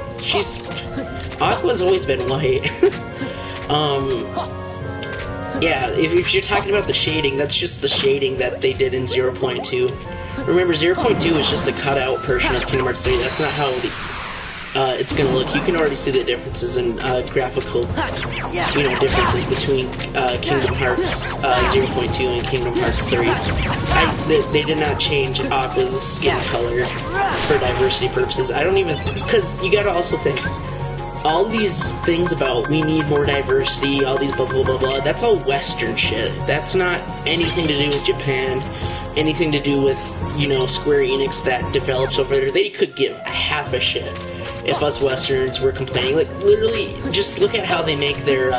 Aqua's always been white. Yeah, if you're talking about the shading, that's just the shading that they did in 0.2. Remember, 0.2 is just a cutout version of Kingdom Hearts 3. That's not how it's gonna look. You can already see the differences in graphical, differences between Kingdom Hearts 0.2 and Kingdom Hearts 3. They did not change Aqua's skin color for diversity purposes. I don't even, because you gotta also think, all these things about we need more diversity, all these blah blah blah blah, that's all Western shit. That's not anything to do with Japan, anything to do with, Square Enix that develops over there. They could give half a shit if us Westerns were complaining. Literally, just look at how they make their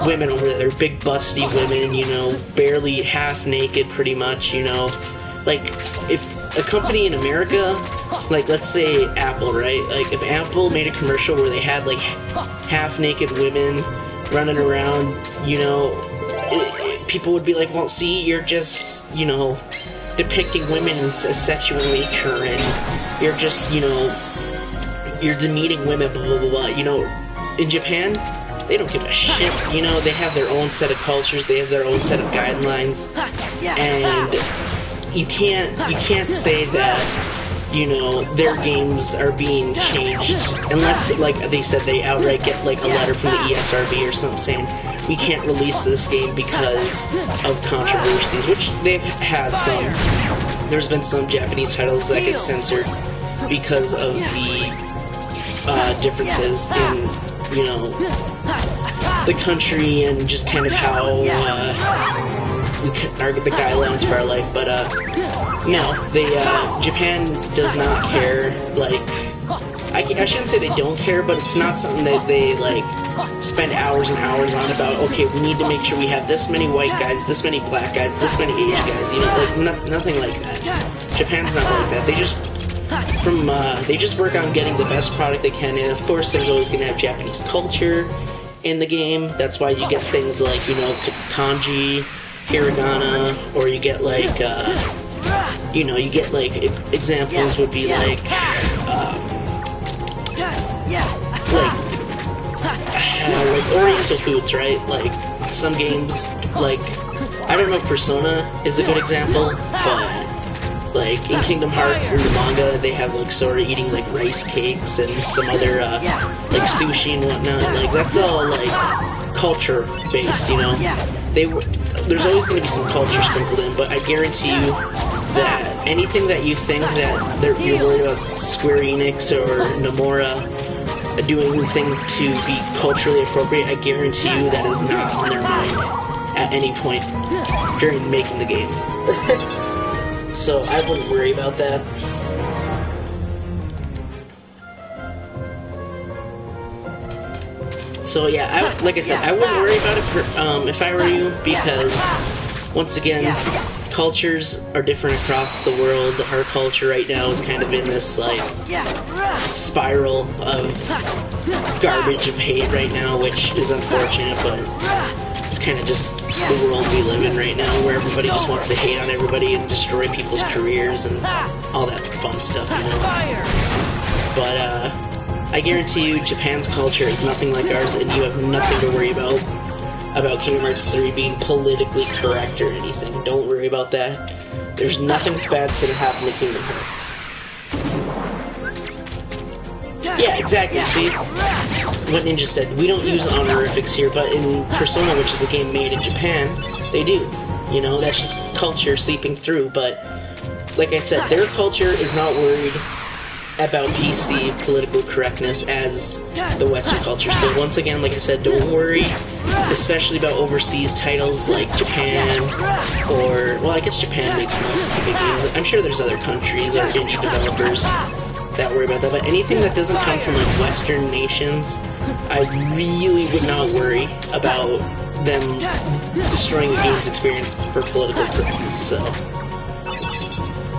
women over there. They're big busty women, barely half naked pretty much, if a company in America, let's say Apple, right? If Apple made a commercial where they had half naked women running around, people would be like, well, see, you're just, depicting women as sexually nature, and you're just, you're demeaning women, blah, blah, blah, blah. In Japan, they don't give a shit, they have their own set of cultures, they have their own set of guidelines, and you can't say that, you know, their games are being changed unless, like they said, they outright get like a letter from the ESRB or something saying we can't release this game because of controversies, which they've had some. There's been some Japanese titles that get censored because of the differences in, you know, the country and just kind of how the guidelines for our life. But no, they Japan does not care. Like, I shouldn't say they don't care, but it's not something that they like spend hours and hours on about. Okay, we need to make sure we have this many white guys, this many black guys, this many Asian guys. You know, like nothing like that. Japan's not like that. They just work on getting the best product they can, and of course, there's always going to have Japanese culture in the game. That's why you get things like, you know, kanji, hiragana, or you get like, you know, you get like examples would be like Oriental foods, right? Like some games, like I don't know, Persona is a good example, but like in Kingdom Hearts in the manga, they have like Sora eating like rice cakes and some other like sushi and whatnot. Like that's all like culture based, you know. There's always going to be some culture sprinkled in, but I guarantee you that anything that you think that you're worried about Square Enix or Nomura doing things to be culturally appropriate, I guarantee you that is not on their mind at any point during making the game. So I wouldn't worry about that. So yeah, like I said, I wouldn't worry about it if I were you, because once again, cultures are different across the world. Our culture right now is kind of in this like spiral of garbage of hate right now, which is unfortunate, but it's kind of just the world we live in right now, where everybody just wants to hate on everybody and destroy people's careers and all that fun stuff, you know. But I guarantee you, Japan's culture is nothing like ours, and you have nothing to worry about Kingdom Hearts 3 being politically correct or anything. Don't worry about that. There's nothing bad's gonna happen to Kingdom Hearts. Yeah, exactly, see? What Ninja said, we don't use honorifics here, but in Persona, which is a game made in Japan, they do. You know, that's just culture seeping through, but like I said, their culture is not worried about PC political correctness as the Western culture. So once again, like I said, don't worry, especially about overseas titles like Japan, or, well, I guess Japan makes most of the big games. I'm sure there's other countries or indie developers that worry about that, but anything that doesn't come from like Western nations, I really would not worry about them destroying the game's experience for political correctness. So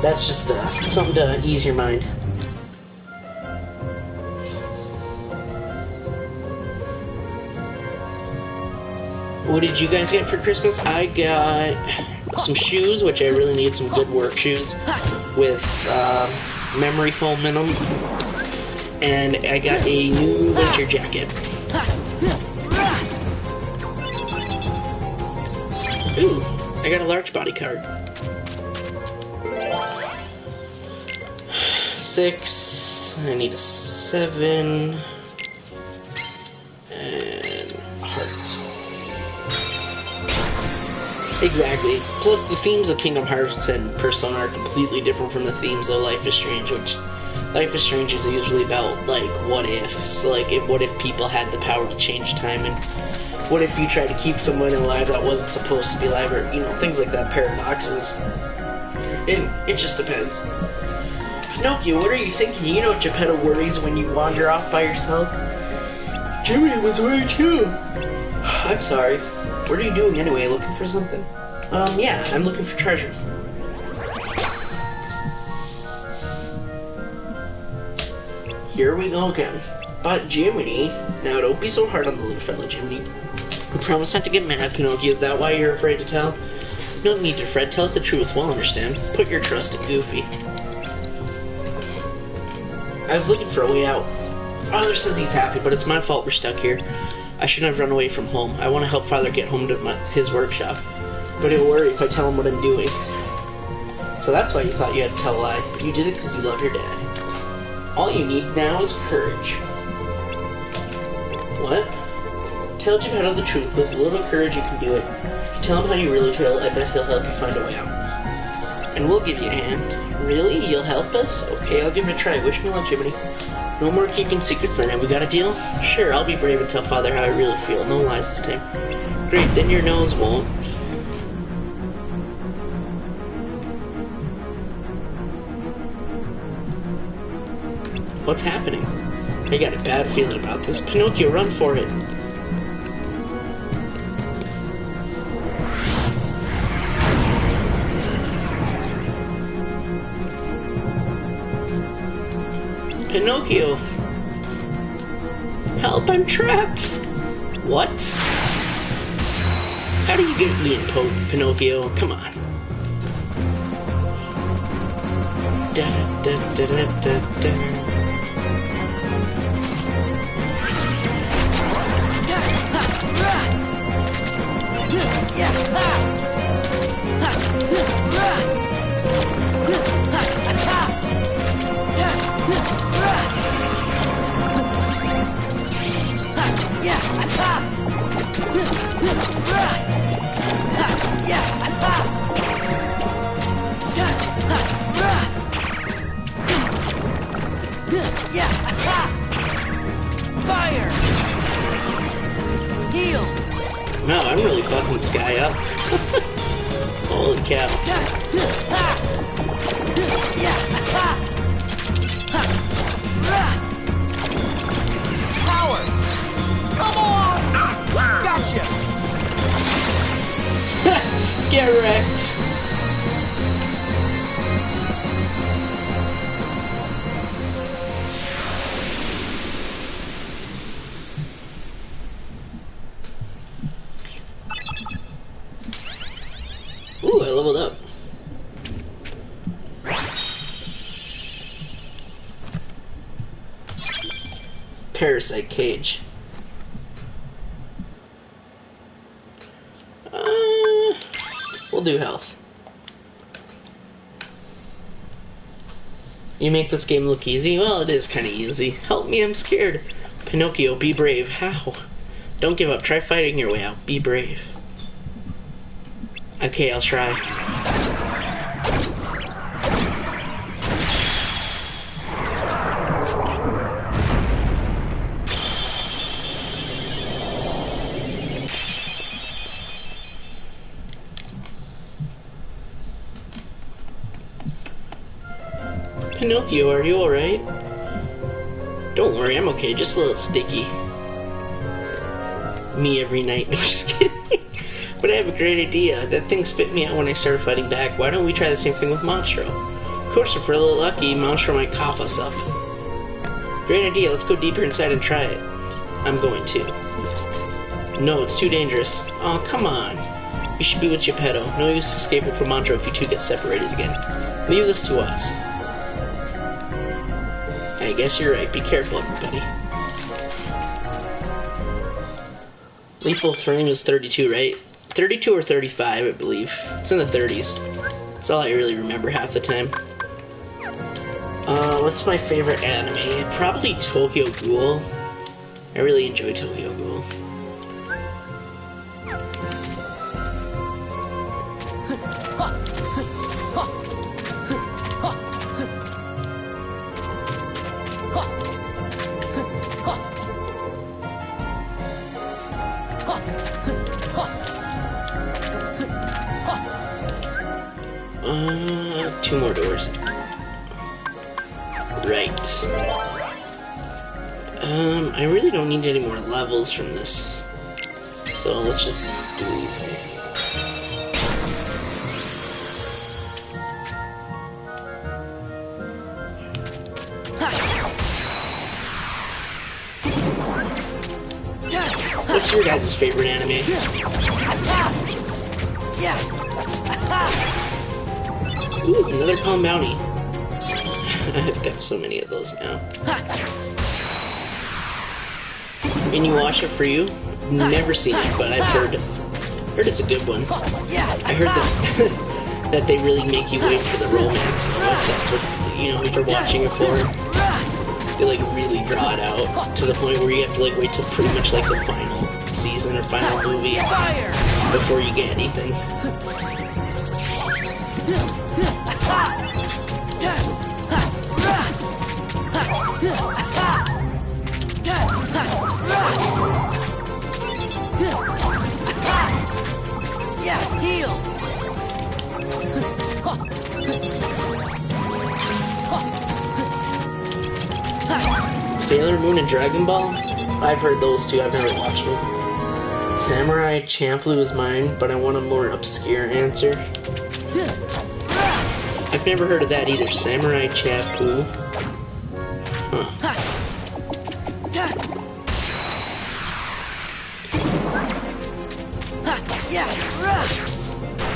that's just something to ease your mind. What did you guys get for Christmas? I got some shoes, which I really need, some good work shoes with memory foam in them, and I got a new winter jacket. Ooh, I got a large body card. 6, I need a 7, and heart. Exactly. Plus, the themes of Kingdom Hearts and Persona are completely different from the themes of Life is Strange, which Life is Strange is usually about, like, what ifs. Like, what if people had the power to change time, and what if you tried to keep someone alive that wasn't supposed to be alive, or, you know, things like that, paradoxes. It just depends. Pinocchio, what are you thinking? You know Geppetto worries when you wander off by yourself. Jimmy was worried too. I'm sorry. What are you doing anyway? Looking for something? Yeah, I'm looking for treasure. Here we go again. But Jiminy, now don't be so hard on the little fella, Jiminy. You promise not to get mad, Pinocchio. Is that why you're afraid to tell? No need to fret. Tell us the truth. We'll understand. Put your trust in Goofy. I was looking for a way out. Father says he's happy, but it's my fault we're stuck here. I shouldn't have run away from home. I want to help Father get home to his workshop. But he'll worry if I tell him what I'm doing. So that's why you thought you had to tell a lie. But you did it because you love your dad. All you need now is courage. What? Tell Geppetto the truth. With a little courage, you can do it. If you tell him how you really feel, I bet he'll help you find a way out. And we'll give you a hand. Really? You'll help us? Okay, I'll give it a try. Wish me luck, Jiminy. No more keeping secrets then. Have we got a deal? Sure, I'll be brave and tell Father how I really feel. No lies this time. Great, then your nose won't. What's happening? I got a bad feeling about this. Pinocchio, run for it. Pinocchio! Help, I'm trapped! What? How do you get me in, Pinocchio? Come on. Da da da da da da. Fire! Heal! Wow, I'm really fucking this guy up. Holy cow. Power! Come on! Gotcha! Get wrecked! Ooh, I leveled up. Parasite cage. We'll do health. You make this game look easy? Well, it is kind of easy. Help me, I'm scared. Pinocchio, be brave. How? Don't give up. Try fighting your way out. Be brave. Okay, I'll try. Pinocchio, are you alright? Don't worry, I'm okay. Just a little sticky. Me every night. I'm just kidding. But I have a great idea. That thing spit me out when I started fighting back. Why don't we try the same thing with Monstro? Of course, if we're a little lucky, Monstro might cough us up. Great idea. Let's go deeper inside and try it. I'm going to. No, it's too dangerous. Oh, come on. You should be with Geppetto. No use escaping from Monstro if you two get separated again. Leave this to us. I guess you're right. Be careful, everybody. Lethal frame is 32, right? 32 or 35, I believe. It's in the 30s. That's all I really remember half the time. What's my favorite anime? Probably Tokyo Ghoul. I really enjoy Tokyo Ghoul. Two more doors. Right. I really don't need any more levels from this. So let's just do these. What's your guys' favorite anime? Ooh, another Palm Bounty. I've got so many of those now. Inuyasha for you? Never seen it, but I've heard it's a good one. I heard that that they really make you wait for the romance. That's what, you know, you're watching it for. They like really draw it out to the point where you have to like wait till pretty much like the final season or final movie before you get anything. Yeah, heal. Sailor Moon and Dragon Ball? I've heard those two, I've never watched them. Samurai Champloo is mine, but I want a more obscure answer. I've never heard of that either. Samurai Champloo. Huh. Yeah.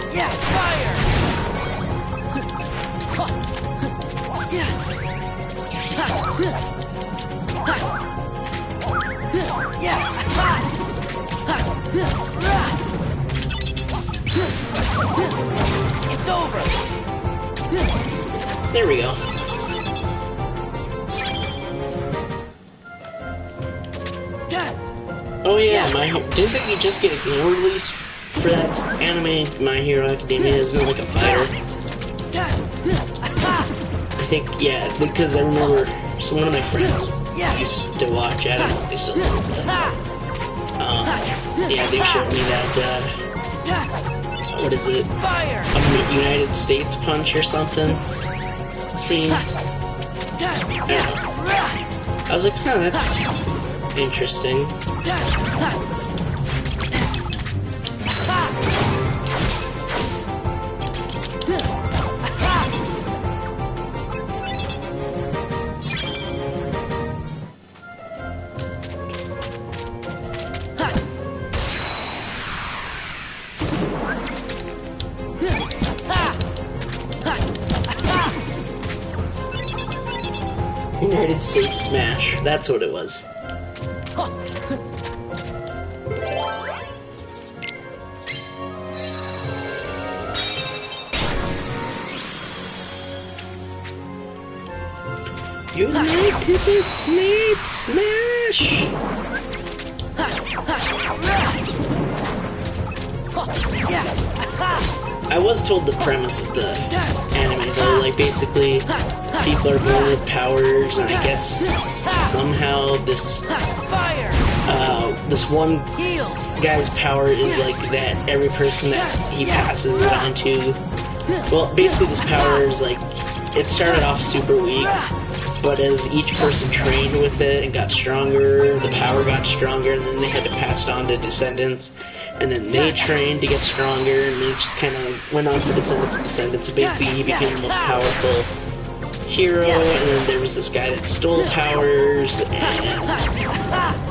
Yeah, fire! It's over! There we go. Oh yeah, didn't they just get a game release for that anime, My Hero Academia? Isn't it like a fighter? I think, yeah, because I remember one of my friends used to watch it. I don't know if they still do, but yeah, they showed me that, what is it? A United States punch or something scene. I was like, huh, that's interesting. United States Smash, that's what it was. United States Smash! I was told the premise of the anime though, like basically people are born with powers, and I guess somehow this this one guy's power is like that every person that he passes it on to. Well, basically this power is like, it started off super weak, but as each person trained with it and got stronger, the power got stronger, and then they had to pass it on to descendants. And then they trained to get stronger, and then it just kind of went on for descendants and descendants. So basically, he became the most powerful hero, and then there was this guy that stole powers, and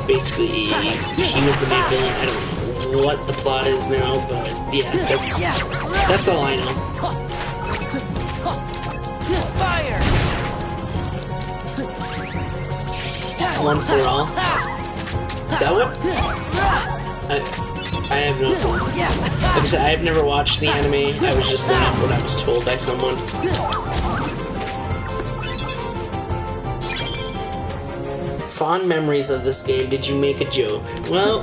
basically, he was the main villain. I don't know what the plot is now, but yeah, that's all I know. Fire! One for all. That one? I have no clue. Like I said, I have never watched the anime. I was just going off what I was told by someone. Fond memories of this game. Did you make a joke? Well,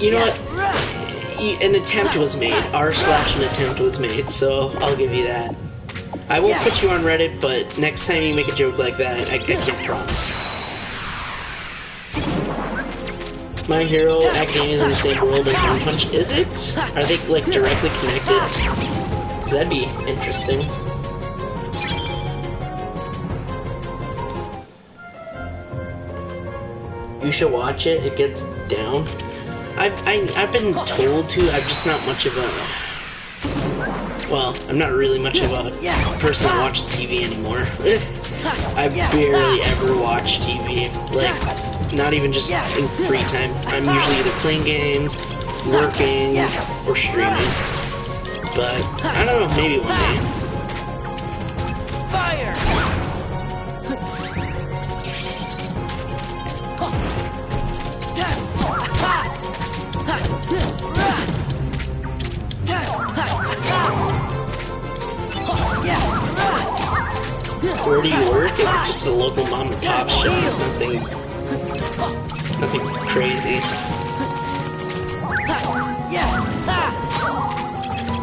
you know what? An attempt was made. R/an attempt was made, so I'll give you that. I won't put you on Reddit, but next time you make a joke like that, I can't promise. My Hero Academia is in the same world as One Punch. Is it? Are they like directly connected? 'Cause that'd be interesting. You should watch it. It gets down. I've been told to. I'm just not much of a. Well, I'm not really much of a person that watches TV anymore. I barely ever watch TV. Like. Not even just in free time. I'm usually either playing games, working, or streaming. But, I don't know, maybe one day. Fire! Where do you work? It's just a local mom and pop shop. Nothing crazy.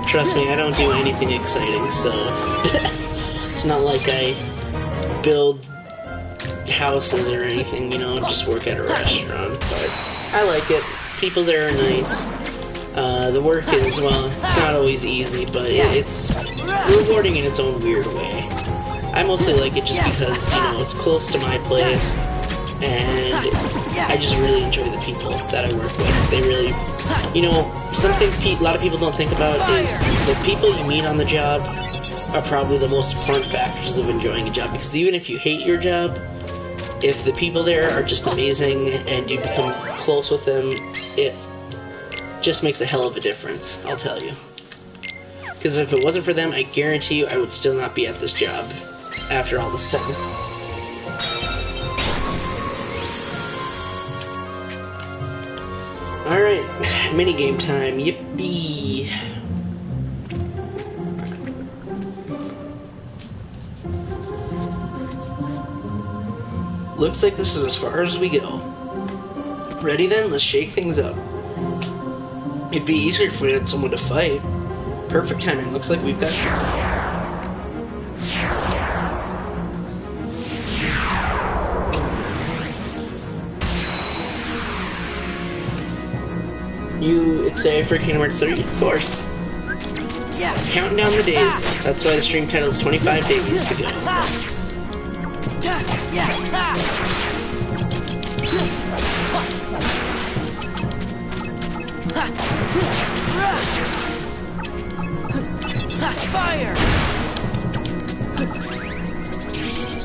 Trust me, I don't do anything exciting, so it's not like I build houses or anything, you know, just work at a restaurant. But I like it. People there are nice. The work is, well, it's not always easy, but it's rewarding in its own weird way. I mostly like it just because, you know, it's close to my place, and I just really enjoy the people that I work with. They really, you know, something a lot of people don't think about is the people you meet on the job are probably the most important factors of enjoying a job, because even if you hate your job, if the people there are just amazing and you become close with them, it just makes a hell of a difference, I'll tell you. Because if it wasn't for them, I guarantee you I would still not be at this job after all this time. Alright, minigame time, yippee! Looks like this is as far as we go. Ready then? Let's shake things up. It'd be easier if we had someone to fight. Perfect timing. Looks like we've got... You excited for Kingdom Hearts 3? Of course. Yeah. Counting down the days. That's why the stream title is 25 days to go. Fire!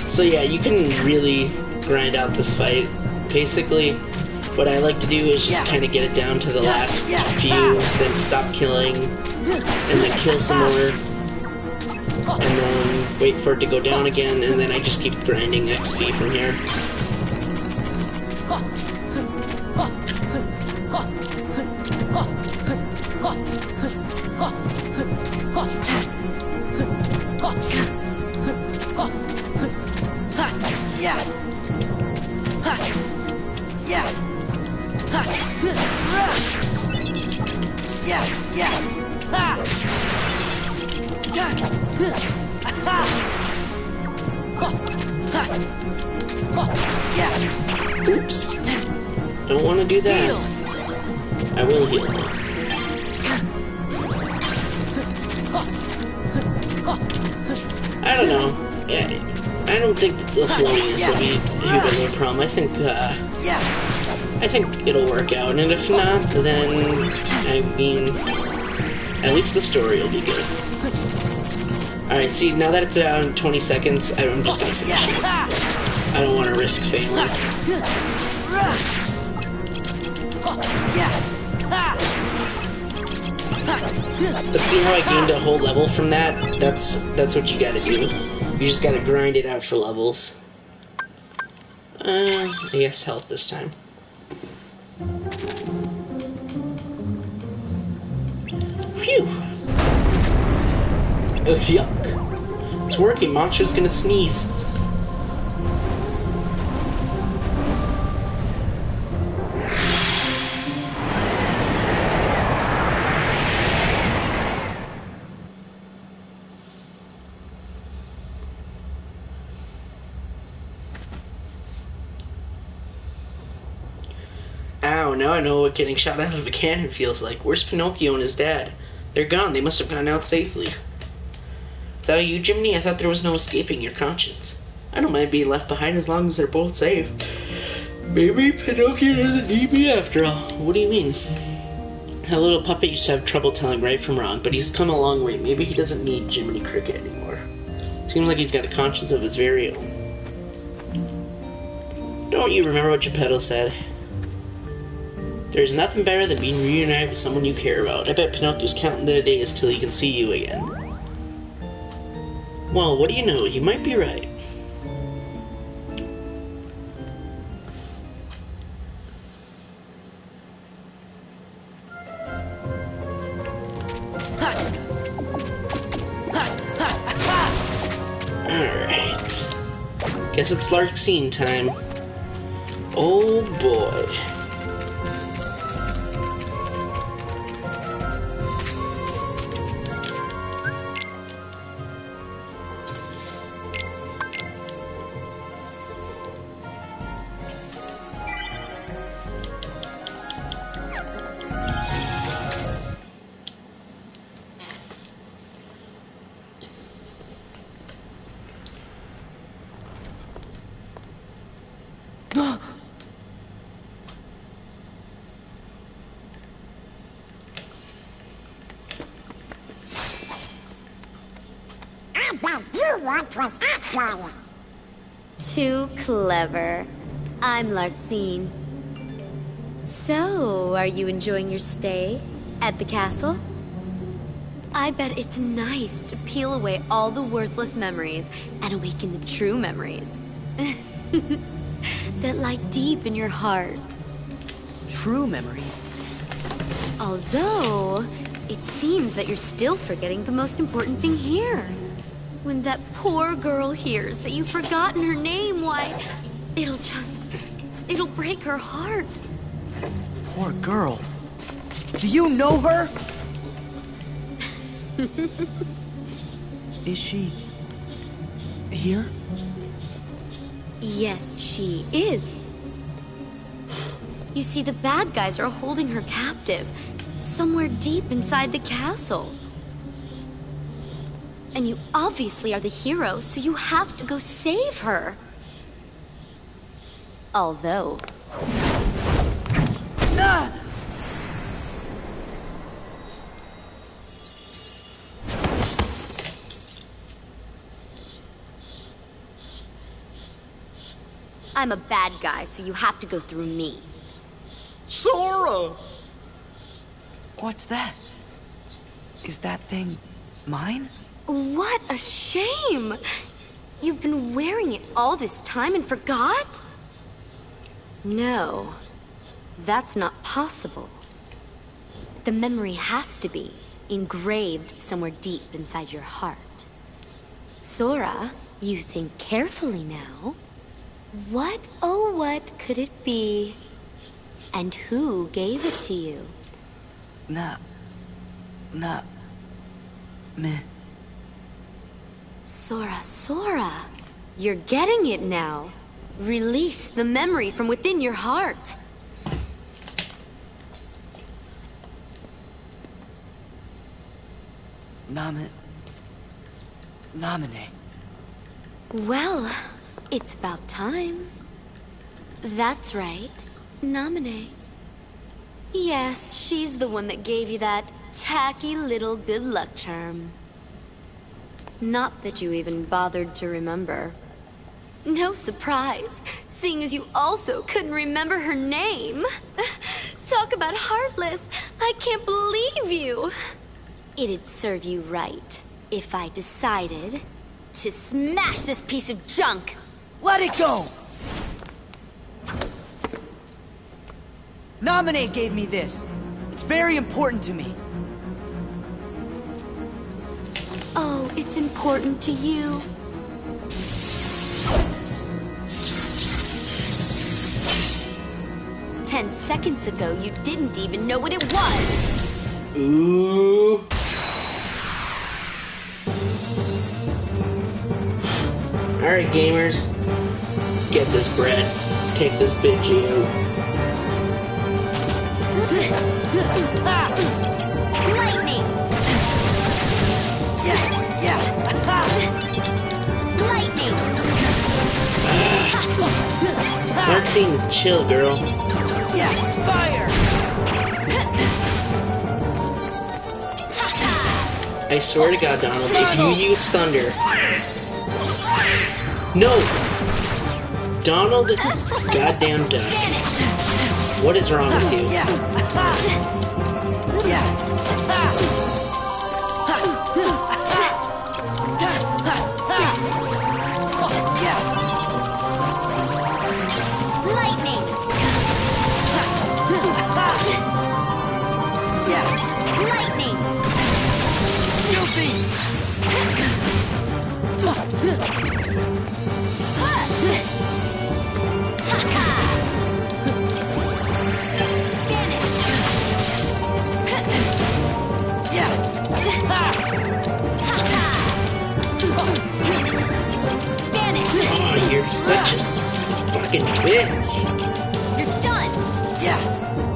So yeah, you can really grind out this fight. Basically, what I like to do is just kind of get it down to the last few, then stop killing, and then kill some more, and then wait for it to go down again, and then I just keep grinding XP from here. Oops. Don't want to do that. I will heal. I don't know. I don't think the floatiness will be too big of a problem. I think it'll work out, and if not, then I mean, at least the story will be good. Alright, see, now that it's around 20 seconds, I'm just gonna finish it. I don't want to risk failing. But see how I gained a whole level from that? That's what you gotta do. You just gotta grind it out for levels. I guess health this time. Phew! Oh, yuck. It's working. Monster's gonna sneeze. Ow, now I know what getting shot out of a cannon feels like. Where's Pinocchio and his dad? They're gone. They must have gone out safely. Is that you, Jiminy? I thought there was no escaping your conscience. I don't mind being left behind as long as they're both safe. Maybe Pinocchio doesn't need me after all. What do you mean? That little puppet used to have trouble telling right from wrong, but he's come a long way. Maybe he doesn't need Jiminy Cricket anymore. Seems like he's got a conscience of his very own. Don't you remember what Geppetto said? There's nothing better than being reunited with someone you care about. I bet Pinocchio's counting the days till he can see you again. Well, what do you know? You might be right. Guess it's Larxene time. Oh boy. I bet you what was actually. Too clever. I'm Larxene. So, are you enjoying your stay at the castle? I bet it's nice to peel away all the worthless memories and awaken the true memories that lie deep in your heart. True memories. Although, it seems that you're still forgetting the most important thing here. When that poor girl hears that you've forgotten her name, why, it'll break her heart. Poor girl. Do you know her? Is she here? Yes, she is. You see, the bad guys are holding her captive, somewhere deep inside the castle. And you obviously are the hero, so you have to go save her. Although... Ah! I'm a bad guy, so you have to go through me. Sora! What's that? Is that thing mine? What a shame! You've been wearing it all this time and forgot? No, that's not possible. The memory has to be engraved somewhere deep inside your heart. Sora, you think carefully now. What, oh what could it be? And who gave it to you? Meh. Sora, you're getting it now. Release the memory from within your heart. Naminé. Well, it's about time. That's right, Naminé. Yes, she's the one that gave you that tacky little good luck charm. Not that you even bothered to remember. No surprise, seeing as you also couldn't remember her name. Talk about heartless, I can't believe you. It'd serve you right if I decided to smash this piece of junk. Let it go! Naminé gave me this. It's very important to me. Oh, it's important to you. Ten seconds ago, you didn't even know what it was. Ooh. Alright, gamers. Let's get this bread. Take this bitch out. Lightning! Lightning! Larxene, chill, girl. Fire! I swear to God, Donald, if you use thunder... No! Donald, goddamn duck. What is wrong with you? Lightning! Lightning! such a fucking bitch. You're done! Yeah!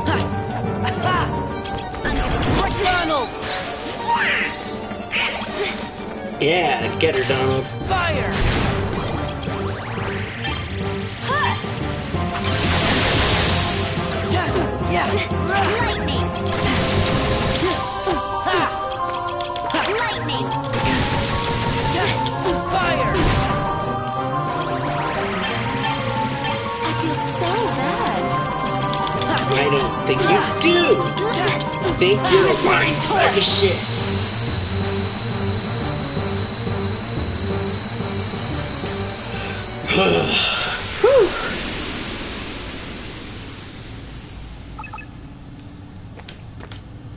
Ha! Ha! Donald! Yeah, get her, Donald. Fire! Yeah! Lightning! Lightning! Fire! I feel so bad. I don't think you do. Think you're a fine sack of shit. Whew.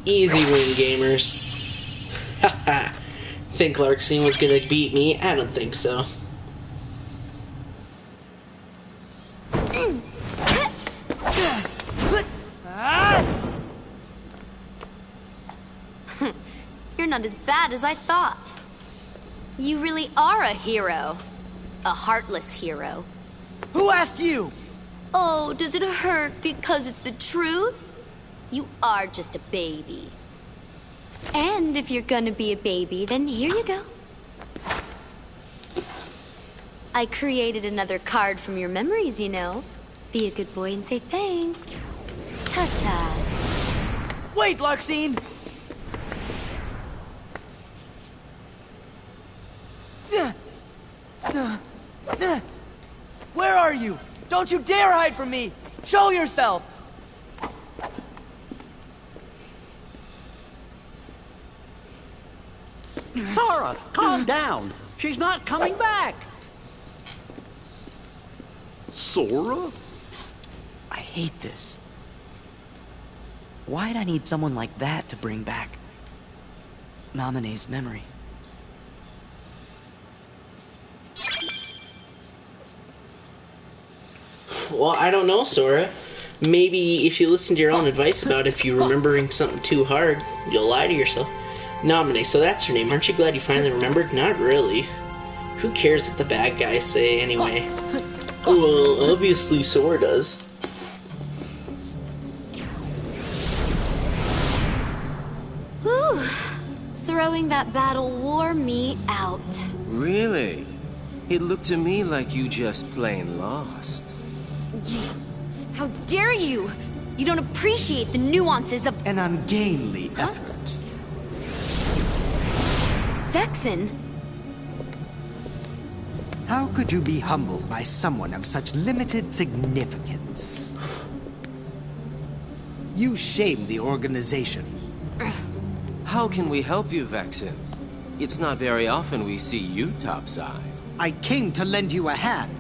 Easy win, gamers. Haha. Think Larkson was gonna beat me? I don't think so. You're not as bad as I thought. You really are a hero. A heartless hero. Who asked you? Oh, does it hurt because it's the truth? You are just a baby. And if you're gonna be a baby, then here you go. I created another card from your memories, you know. Be a good boy and say thanks. Ta-ta. Wait, Larkson! Where are you? Don't you dare hide from me! Show yourself! Sora, calm down. She's not coming back. Sora? I hate this. Why'd I need someone like that to bring back Naminé's memory? Well, I don't know, Sora. Maybe if you listen to your own advice about if you're remembering something too hard, you'll lie to yourself. Naminé, so that's her name. Aren't you glad you finally remembered? Not really. Who cares what the bad guys say, anyway? Well, obviously Sora does. Whew. Throwing that battle wore me out. Really? It looked to me like you just plain lost. How dare you! You don't appreciate the nuances of An ungainly effort. Vexen. How could you be humbled by someone of such limited significance? You shame the organization. How can we help you, Vexen? It's not very often we see you topside. I came to lend you a hand.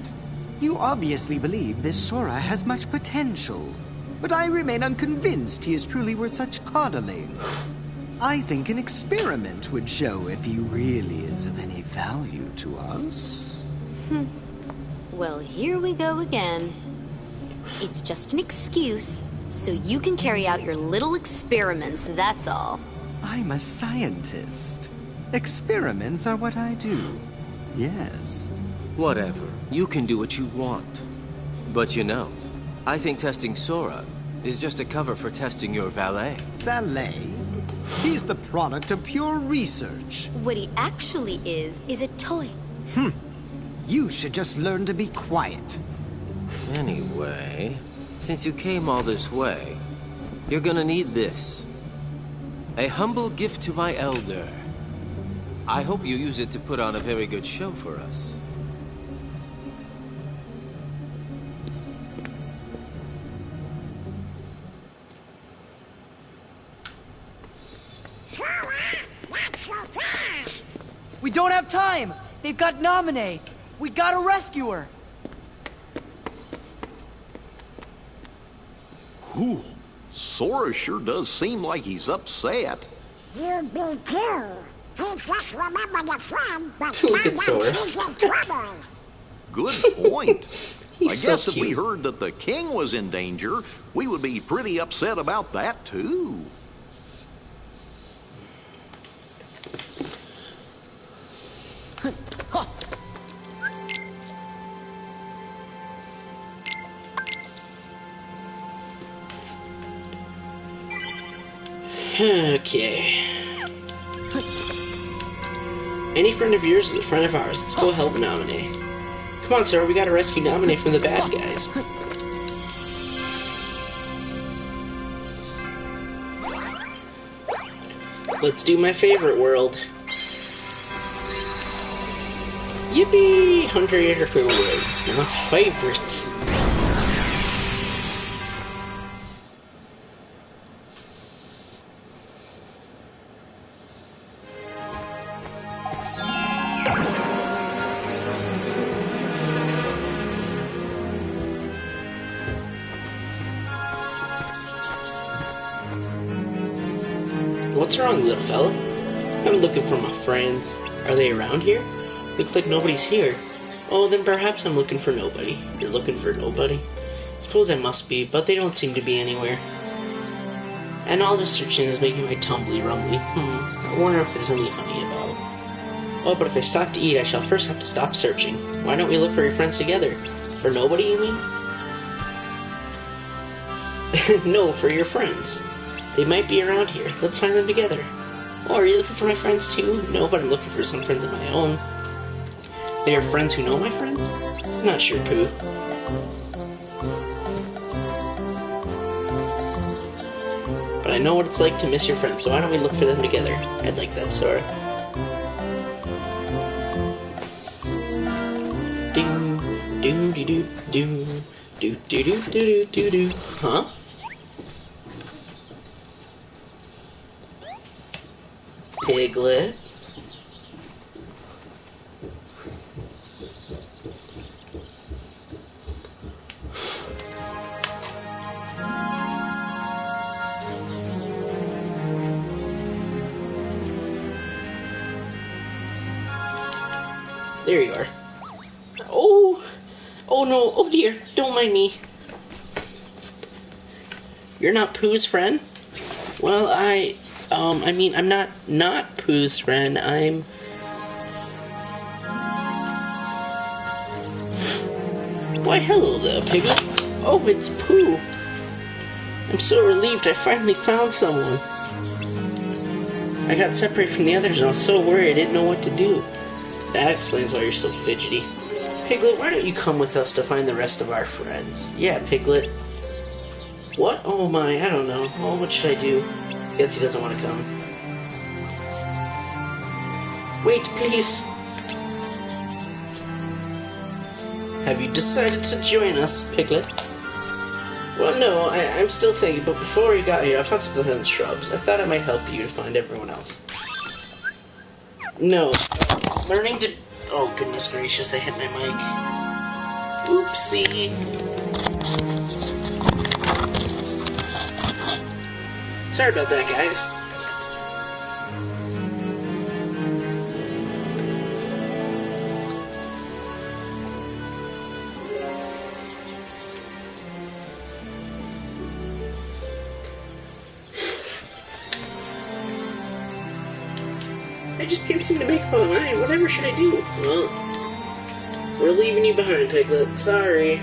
You obviously believe this Sora has much potential, but I remain unconvinced he is truly worth such coddling. I think an experiment would show if he really is of any value to us. Well, here we go again. It's just an excuse, so you can carry out your little experiments, that's all. I'm a scientist. Experiments are what I do. Yes. Whatever. You can do what you want. But you know, I think testing Sora is just a cover for testing your valet. Valet? He's the product of pure research. What he actually is a toy. You should just learn to be quiet. Anyway, since you came all this way, you're gonna need this. A humble gift to my elder. I hope you use it to put on a very good show for us. We don't have time! They've got Naminé! We gotta rescue her! Whew. Sora sure does seem like he's upset. You be too. He just remembered a friend, but Look at found Sora. out she's in trouble. Good point. I He's guess so if we cute. heard that the king was in danger, we would be pretty upset about that, too. Okay. Any friend of yours is a friend of ours. Let's go help Naminé. Come on, Sora, we gotta rescue Naminé from the bad guys. Let's do my favorite world. Yippee! Hunter Yeager Worlds, my favorite. What's wrong, little fella? I'm looking for my friends. Are they around here? Looks like nobody's here. Oh, then perhaps I'm looking for nobody. You're looking for nobody? Suppose I must be, but they don't seem to be anywhere. And all this searching is making my tumbly rumbly. I wonder if there's any honey about. Oh, but if I stop to eat, I shall first have to stop searching. Why don't we look for your friends together? For nobody, you mean? No, for your friends. They might be around here. Let's find them together. Oh, are you looking for my friends too? No, but I'm looking for some friends of my own. They are friends who know my friends? I'm not sure, Pooh. But I know what it's like to miss your friends, so why don't we look for them together? I'd like that, Sora. Ding, doo doo doo doo doo doo doo doo doo doo. Huh? Piglet. There you are. Oh! Oh no, oh dear, don't mind me. You're not Pooh's friend? Well, I mean, I'm not Pooh's friend, I'm... Why, hello there, Piglet. Oh, it's Pooh. I'm so relieved I finally found someone. I got separated from the others and I was so worried I didn't know what to do. That explains why you're so fidgety. Piglet, why don't you come with us to find the rest of our friends? Yeah, Piglet. What? Oh my, I don't know. Oh, what should I do? Guess he doesn't want to come. Wait, please. Have you decided to join us, Piglet? Well, no, I'm still thinking, but before we got here, I found something in the shrubs. I thought it might help you to find everyone else. No. Learning to... Oh, goodness gracious, I hit my mic. Oopsie. Sorry about that, guys. I just can't seem to make up my mind. Whatever should I do? Well, we're leaving you behind, Piglet. Sorry.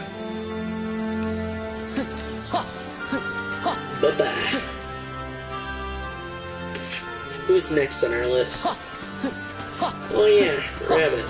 Bye-bye. Who's next on our list? Oh yeah, Rabbit.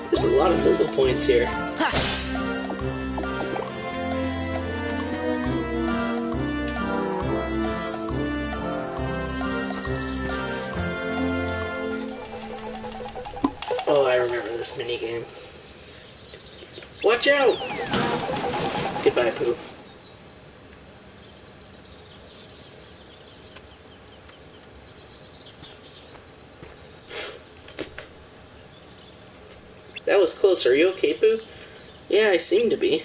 There's a lot of Moogle points here. Oh, I remember this minigame. Watch out! Goodbye, Pooh. That was close. Are you okay, Pooh? Yeah, I seem to be.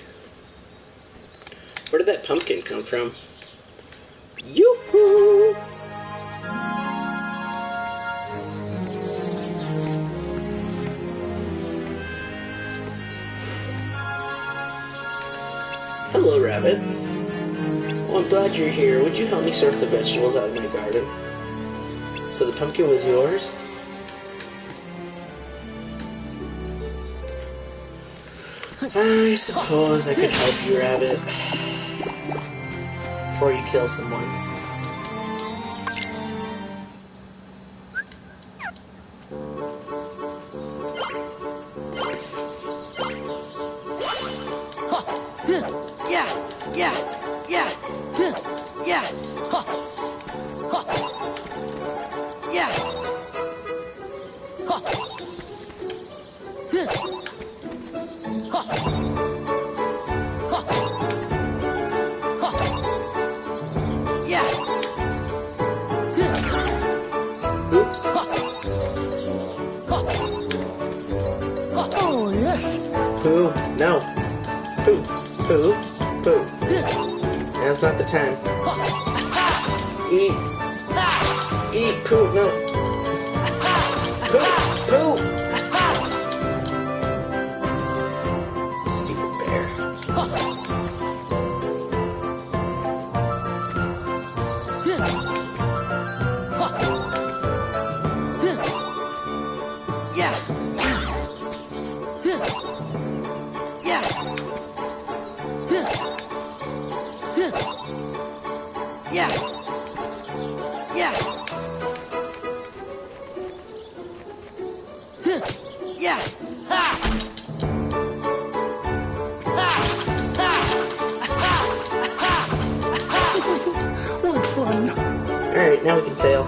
Where did that pumpkin come from? Yoo-hoo! Hello, Rabbit. Well, I'm glad you're here. Would you help me sort the vegetables out of my garden? So the pumpkin was yours? I suppose I could help you, Rabbit. Before you kill someone. Oops. Oh, yes. Pooh, no. Pooh, pooh, pooh. Now's not the time. Eat. Eat, Pooh, no. Pooh, Pooh. Stupid bear. What fun. Alright, now we can fail.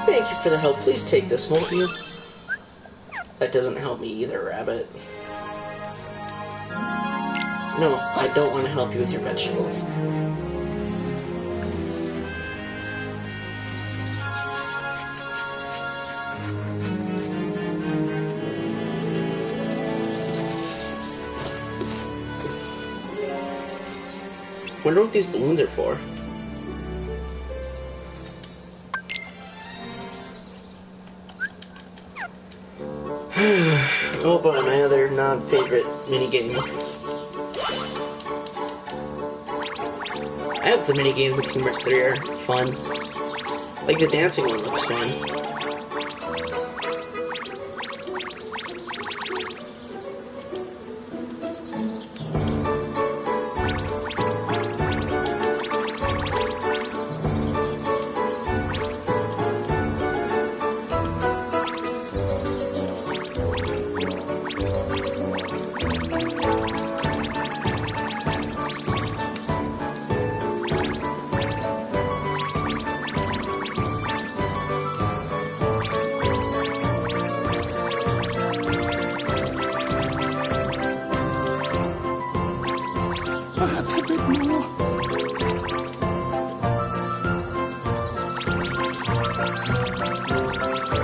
Thank you for the help. Please take this, won't you? That doesn't help me either, Rabbit. No, I don't want to help you with your vegetables. Wonder what these balloons are for. Oh boy, my other non-favorite minigame. I hope the minigames in Kingdom Hearts 3 are fun. Like the dancing one looks fun. Perhaps a bit more.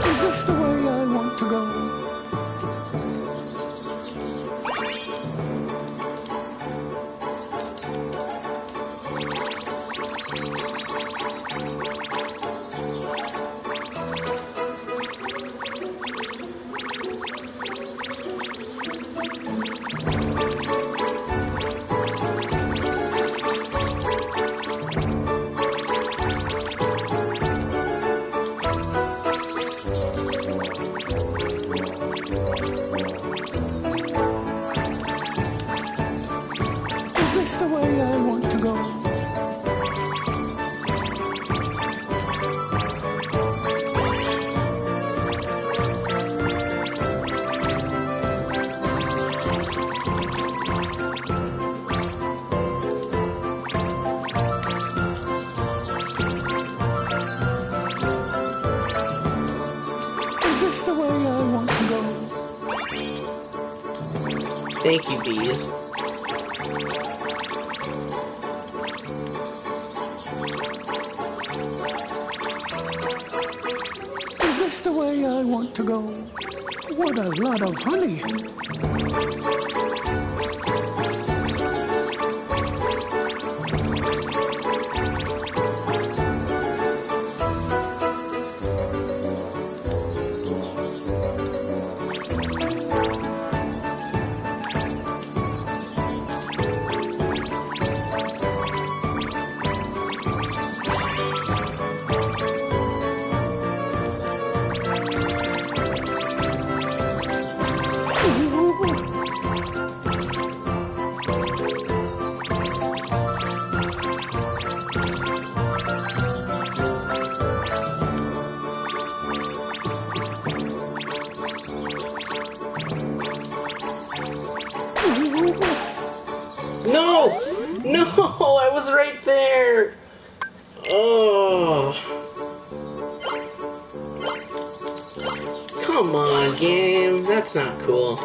Is this the way I want to go? Is this the way I want to go? Is this the way I want to go? Thank you, bees. Is this the way I want to go? What a lot of honey. Oh. Come on, game. That's not cool.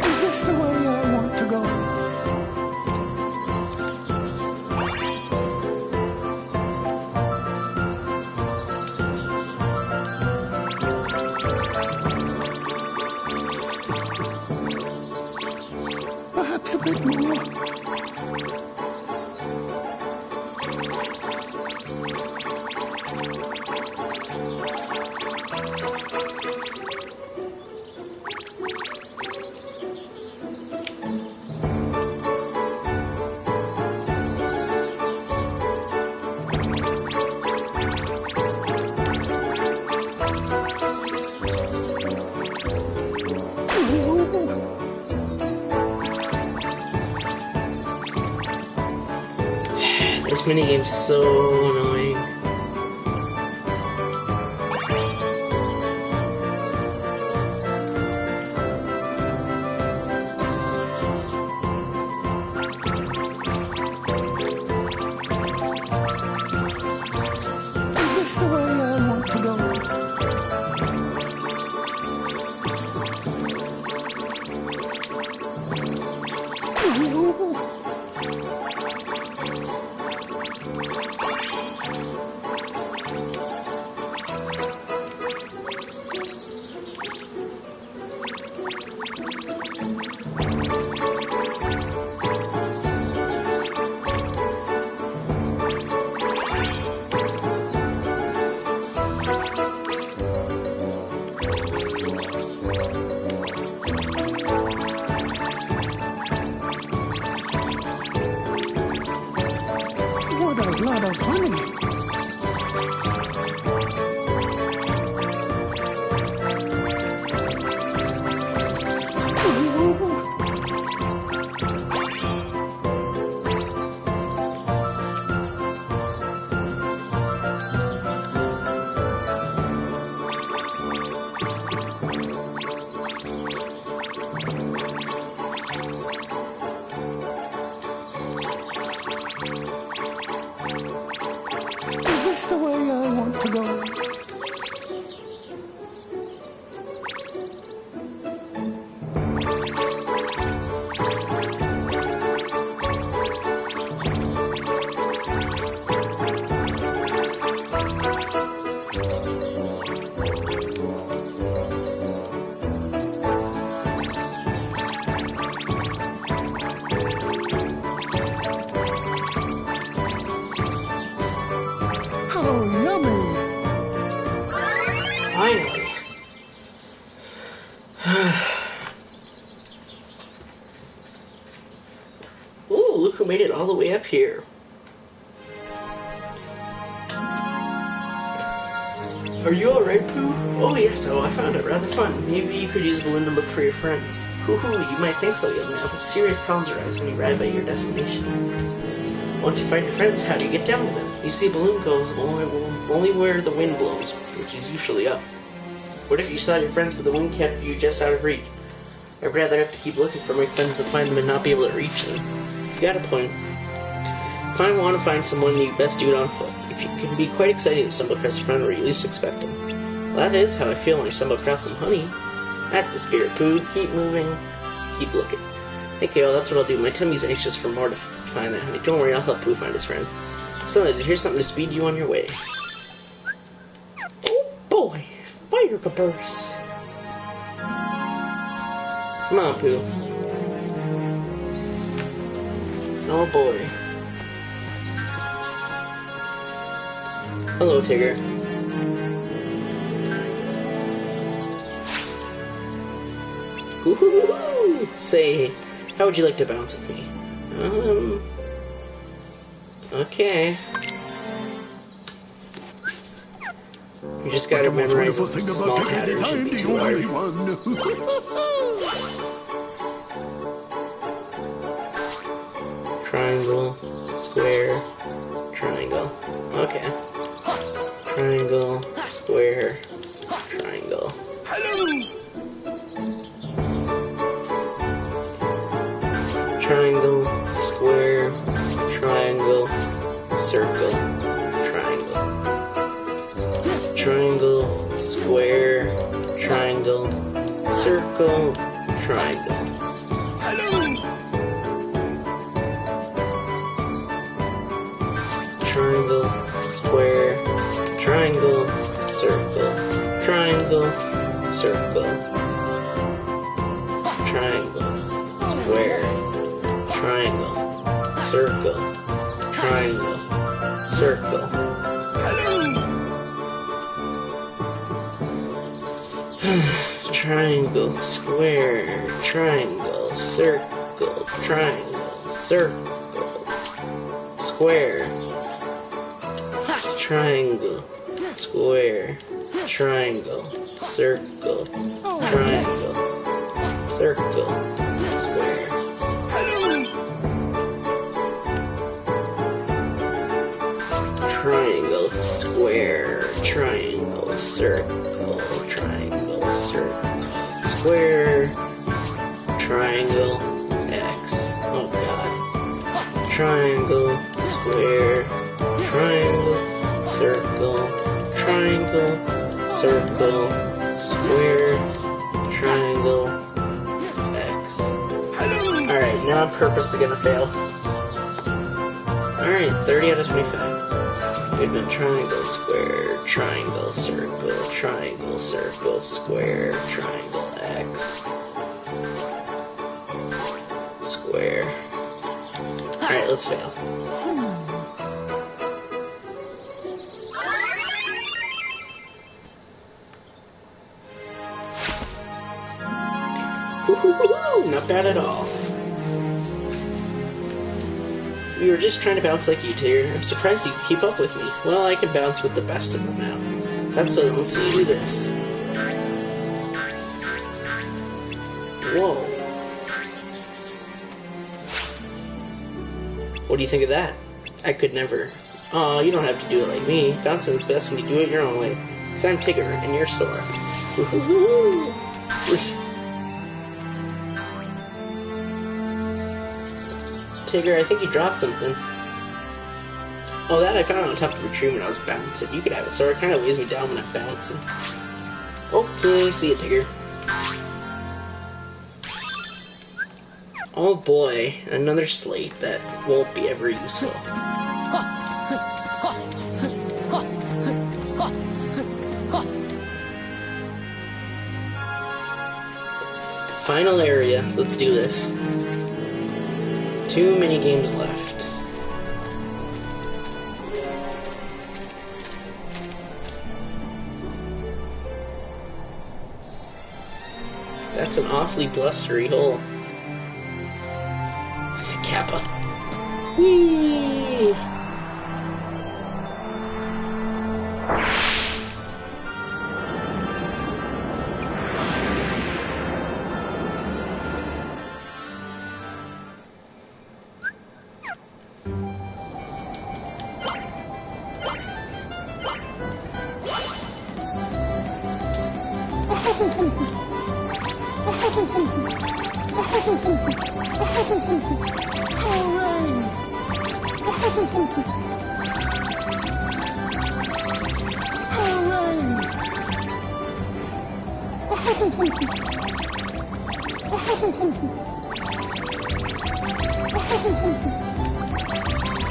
Is this the way I want to go? Perhaps a bit more. This minigame's so annoying. Is this the way I want to go? What a lot of honey. Is this the way I want to go? Oh, yummy! Finally. Ooh, look who made it all the way up here. Are you alright, Pooh? Oh yes, I found it rather fun. Maybe you could use a balloon to look for your friends. Hoo-hoo, you might think so, young man, but serious problems arise when you arrive at your destination. Once you find your friends, how do you get down to them? You see, a balloon goes only where the wind blows, which is usually up. What if you saw your friends but the wind kept you just out of reach? I'd rather have to keep looking for my friends than find them and not be able to reach them. You got a point. If I want to find someone, you best do it on foot. If you can be quite exciting to stumble across a friend where you least expect them. Well, that is how I feel when I stumble across some honey. That's the spirit, Pooh. Keep moving, keep looking. Okay, well, that's what I'll do. My tummy's anxious for more to find that honey. Don't worry, I'll help Pooh find his friends. Splendid, here's something to speed you on your way. Oh boy, fire peppers. Come on, Pooh. Oh boy. Hello, Tigger. Woohoo! Say, how would you like to bounce with me? Okay. You just gotta memorize a small pattern, shouldn't be too hard. Triangle, square, triangle. Okay. Triangle, square, triangle. Triangle, square, triangle, circle, triangle. Triangle, square, triangle, circle, triangle. Triangle, square, triangle, circle, triangle, circle, triangle, square, triangle, circle, triangle, circle. Triangle, square, triangle, circle, triangle, circle, square, triangle, square, triangle, circle, triangle, circle, square. Triangle, square, triangle, circle, triangle, circle, square, triangle, X. Oh god. Triangle, square, triangle, circle, triangle, circle, square, triangle, X. Alright, now I'm purposely gonna fail. Alright, 30 out of 25. We've been triangle, square, triangle, circle, triangle, circle, square, triangle, X. Square. Alright, let's fail. Woohoo! Not bad at all. We were just trying to bounce like you, Tigger. I'm surprised you keep up with me. Well, I can bounce with the best of them now. That's so, let's see you do this. Whoa. What do you think of that? I could never. Aw, you don't have to do it like me. Bouncing's best when you do it your own way. 'Cause I'm Tigger, and you're Sora. Woohoo! Tigger, I think you dropped something. Oh, that I found on top of a tree when I was bouncing. You could have it, Sora. It kind of weighs me down when I'm bouncing. Okay, see ya, Tigger. Oh boy, another slate that won't be ever useful. Final area. Let's do this. 2 mini games left. That's an awfully blustery hole. Kappa. Whee!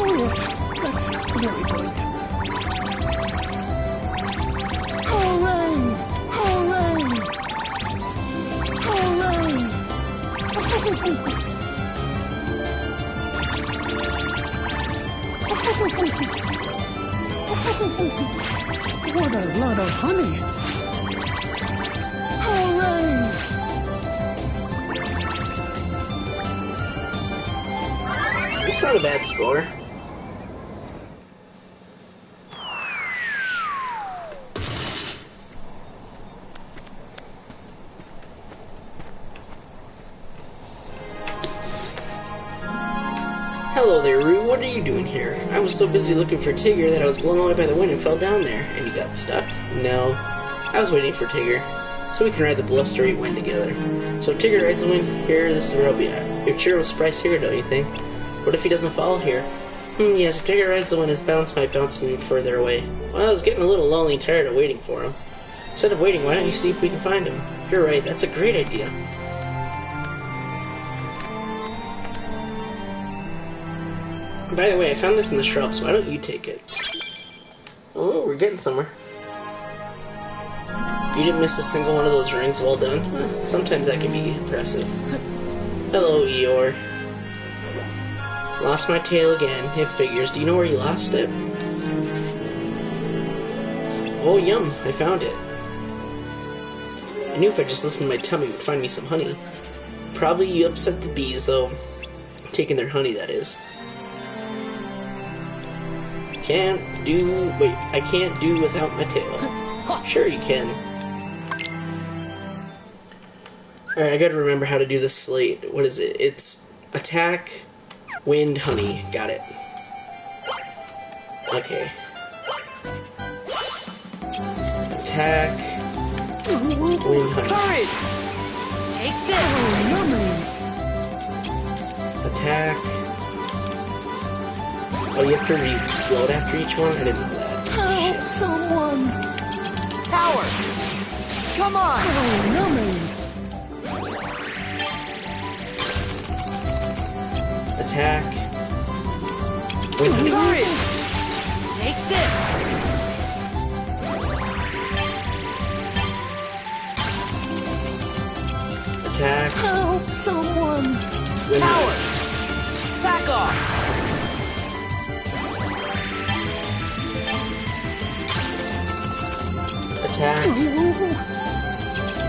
Oh yes, that's very good. Hooray! Hooray! Hooray! What a lot of honey! Hooray! That's not a bad score. Hello there, Rue. What are you doing here? I was so busy looking for Tigger that I was blown away by the wind and fell down there. And you got stuck? No. I was waiting for Tigger, so we can ride the blustery wind together. So if Tigger rides the wind here, this is where I'll be at. You're sure of a surprise Tigger, don't you think? What if he doesn't follow here? Yes, if Tigger rides the wind, his bounce might bounce me further away. Well, I was getting a little lonely and tired of waiting for him. Instead of waiting, why don't you see if we can find him? You're right, that's a great idea. By the way, I found this in the shrubs. Why don't you take it? Oh, we're getting somewhere. You didn't miss a single one of those rings. Well done. Sometimes that can be impressive. Hello, Eeyore. Lost my tail again. It figures. Do you know where you lost it? Oh, yum. I found it. I knew if I just listened to my tummy, it would find me some honey. Probably you upset the bees, though. Taking their honey, that is. I can't do without my tail. Sure you can. Alright, I gotta remember how to do this slate. What is it? It's attack, wind, honey. Got it. Okay. Attack, wind, honey. Take this! Attack. Oh, you have to reload after each one? I didn't know that. Help someone! Power! Come on! Oh, yummy! Attack. Courage! Take this! Attack. Help someone! Power! Back off! Attack.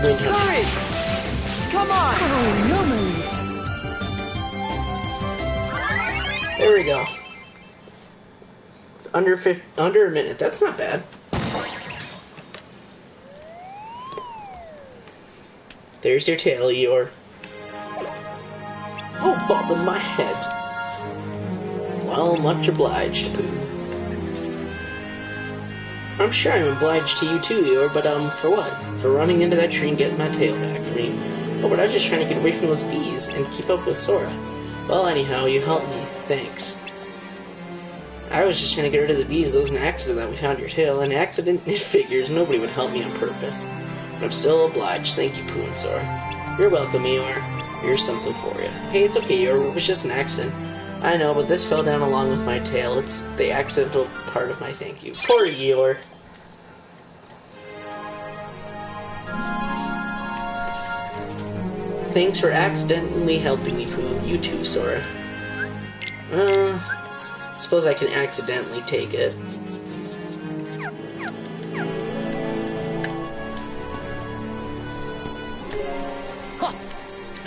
Courage! Come on! Oh, yummy! There we go. Under a minute. That's not bad. There's your tail, Eeyore. Oh, bother my head. Well, much obliged, Pooh. I'm sure I'm obliged to you too, Eeyore, but for what? For running into that tree and getting my tail back for me. Oh, but I was just trying to get away from those bees and keep up with Sora. Well, anyhow, you helped me. Thanks. I was just trying to get rid of the bees. It was an accident that we found your tail. An accident? It figures. Nobody would help me on purpose. But I'm still obliged. Thank you, Pooh and Sora. You're welcome, Eeyore. Here's something for you. Hey, it's okay, Eeyore. It was just an accident. I know, but this fell down along with my tail. It's the accidental part of my thank you. Poor Eeyore. Thanks for accidentally helping me, Pooh. You too, Sora. Suppose I can accidentally take it.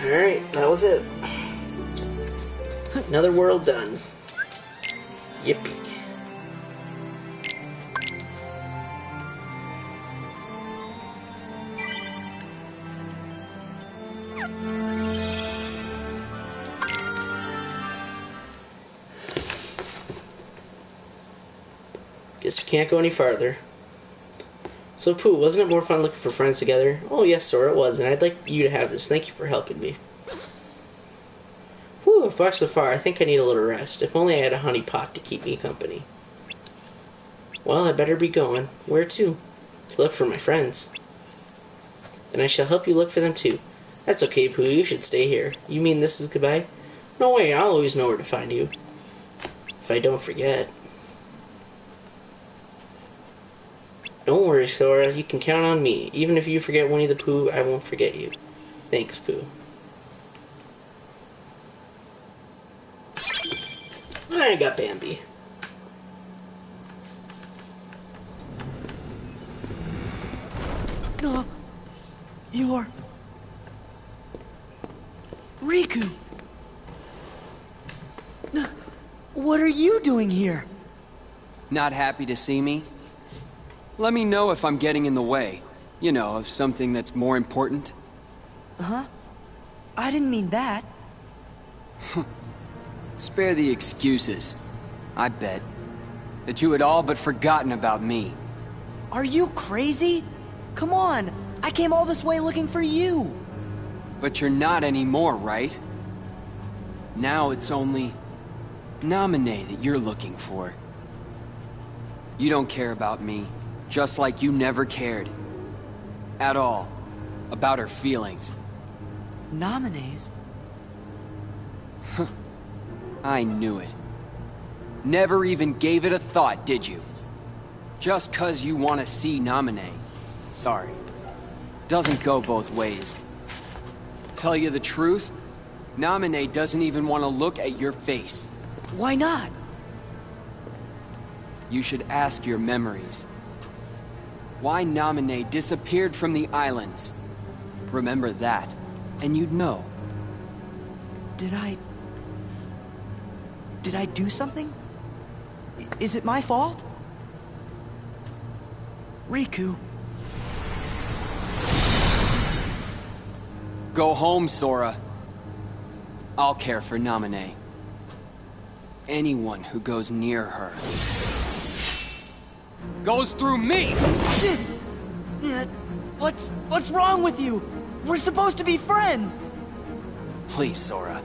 Alright, that was it. Another world done. Yippee. Guess we can't go any farther. So, Pooh, wasn't it more fun looking for friends together? Oh, yes, Sora, it was, and I'd like you to have this. Thank you for helping me. Whew, I've walked so far, I think I need a little rest. If only I had a honey pot to keep me company. Well, I better be going. Where to? To look for my friends. Then I shall help you look for them, too. That's okay, Pooh, you should stay here. You mean this is goodbye? No way, I'll always know where to find you. If I don't forget. Don't worry, Sora. You can count on me. Even if you forget Winnie the Pooh, I won't forget you. Thanks, Pooh. I got Bambi. No. You're... Riku. What are you doing here? Not happy to see me? Let me know if I'm getting in the way. You know, of something that's more important. Huh? I didn't mean that. Spare the excuses. I bet that you had all but forgotten about me. Are you crazy? Come on, I came all this way looking for you. But you're not anymore, right? Now it's only Naminé that you're looking for. You don't care about me, just like you never cared. At all. About her feelings. Naminé's? I knew it. Never even gave it a thought, did you? Just 'cause you want to see Naminé. Sorry. Doesn't go both ways. Tell you the truth, Naminé doesn't even want to look at your face. Why not? You should ask your memories. Why Naminé disappeared from the islands. Remember that, and you'd know. Did I do something? Is it my fault? Riku. Go home, Sora. I'll care for Naminé. Anyone who goes near her goes through me! What's wrong with you? We're supposed to be friends! Please, Sora.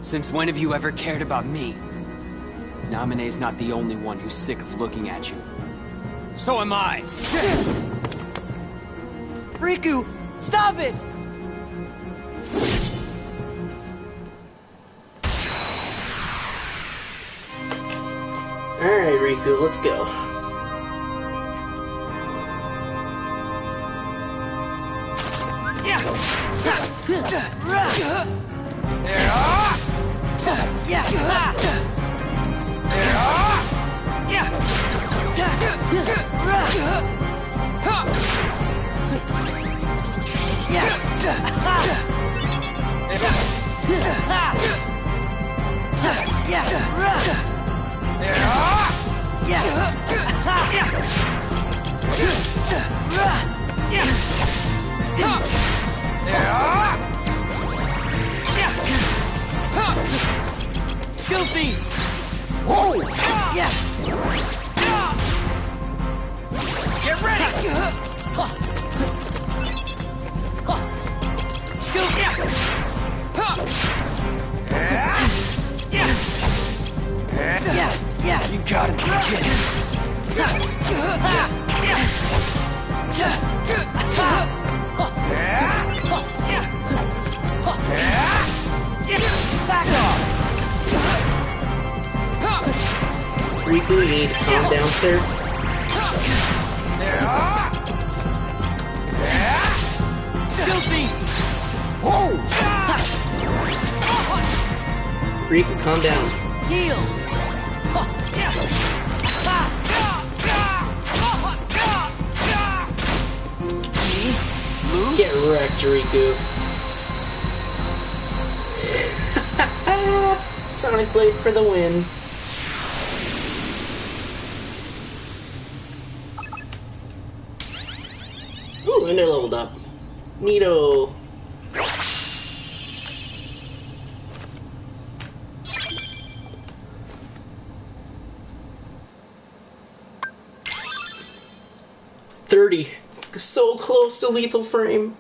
Since when have you ever cared about me? Naminé's not the only one who's sick of looking at you. So am I! Riku, stop it! Alright, Riku, let's go. Goofy! Whoa! Yeah! Get ready! Yeah! You gotta be kidding! Back off! Riku, you need to calm down, sir. Goofy! Riku, calm down. Heal! Get wrecked, Riku. Sonic Blade for the win. Ooh, and I leveled up. Neato. $30. So close to lethal frame.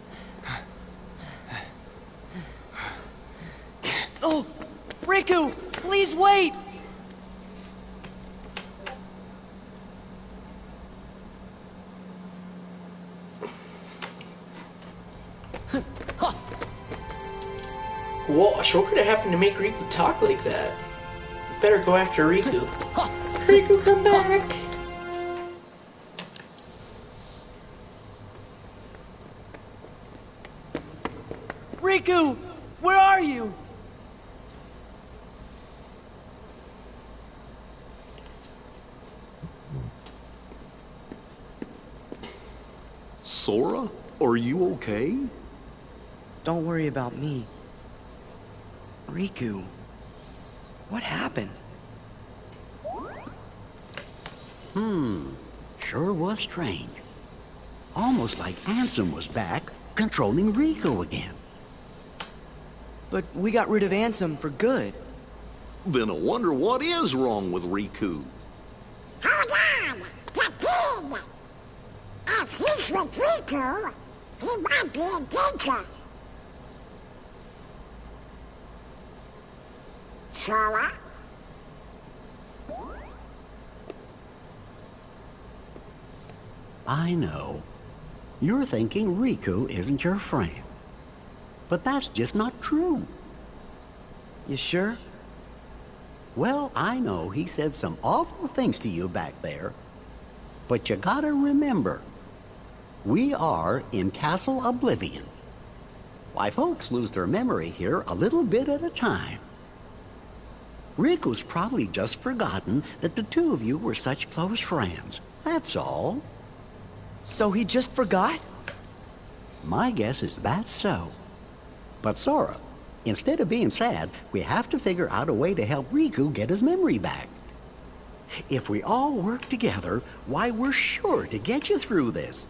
Oh! Riku! Please wait! Gosh, what could have happened to make Riku talk like that? Better go after Riku. Riku, come back! Riku! Where are you? Sora, are you okay? Don't worry about me. Riku, what happened? Sure was strange. Almost like Ansem was back, controlling Riku again. But we got rid of Ansem for good. Then I wonder what is wrong with Riku. Hold on! The kid! If he's with Riku, he might be in danger. Sora? I know. You're thinking Riku isn't your friend. But that's just not true. You sure? Well, I know he said some awful things to you back there. But you gotta remember, we are in Castle Oblivion. Why, folks lose their memory here a little bit at a time. Riku's probably just forgotten that the two of you were such close friends. That's all. So he just forgot? My guess is that's so. But Sora, instead of being sad, we have to figure out a way to help Riku get his memory back. If we all work together, why, we're sure to get you through this.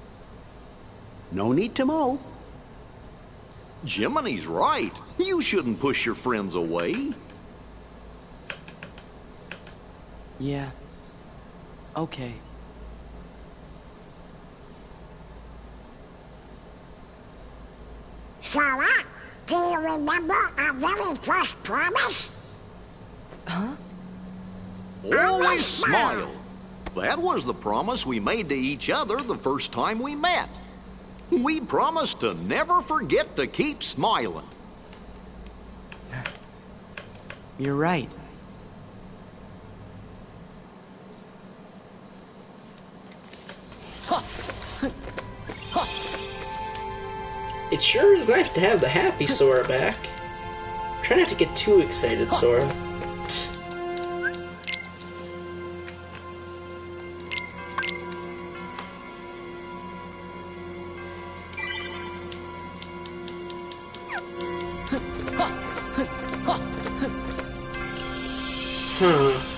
No need to mow. Jiminy's right. You shouldn't push your friends away. Yeah. Okay. Sora, do you remember our very first promise? Huh? Always smile. That was the promise we made to each other the first time we met. We promised to never forget to keep smiling. You're right. It sure is nice to have the happy Sora back. Try not to get too excited, Sora.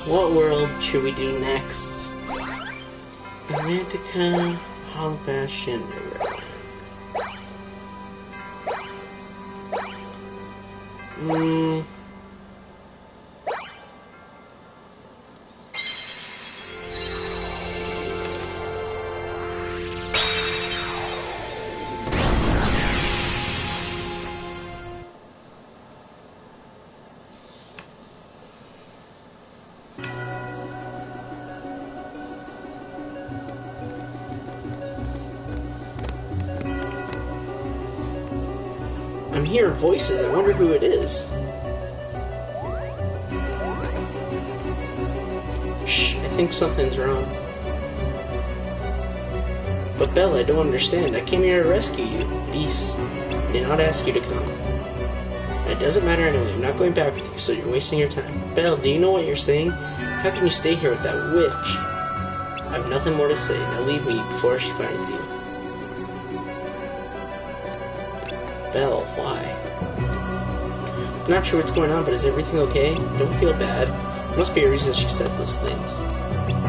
What world should we do next? Atlantica, Holobash, Cinderella. I'm hearing voices. I wonder who it is. Shh, I think something's wrong. But Belle, I don't understand. I came here to rescue you. Beast did not ask you to come. It doesn't matter anyway. I'm not going back with you, so you're wasting your time. Belle, do you know what you're saying? How can you stay here with that witch? I have nothing more to say. Now leave me before she finds you. Belle, why? I'm not sure what's going on, but is everything okay? Don't feel bad. There must be a reason she said those things.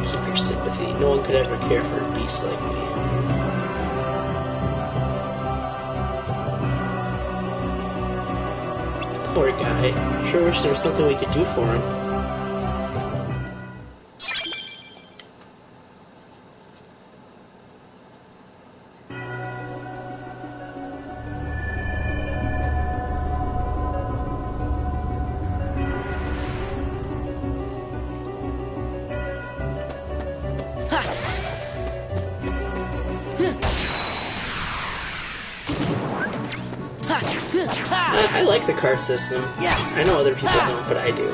Keep your sympathy. No one could ever care for a beast like me. Poor guy. Sure wish there was something we could do for him. I like the card system. I know other people don't, but I do.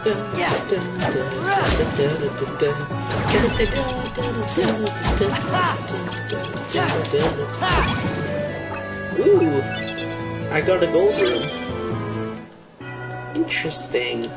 Ooh, I got a gold room. Interesting.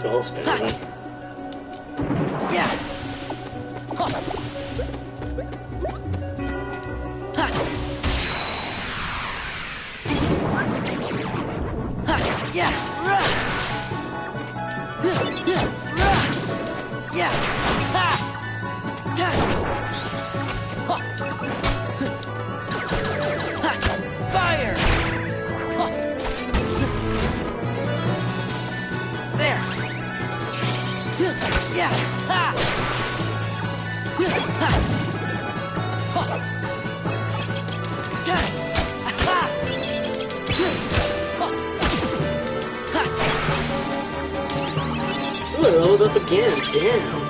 False penalty. Ooh, I leveled up again, damn.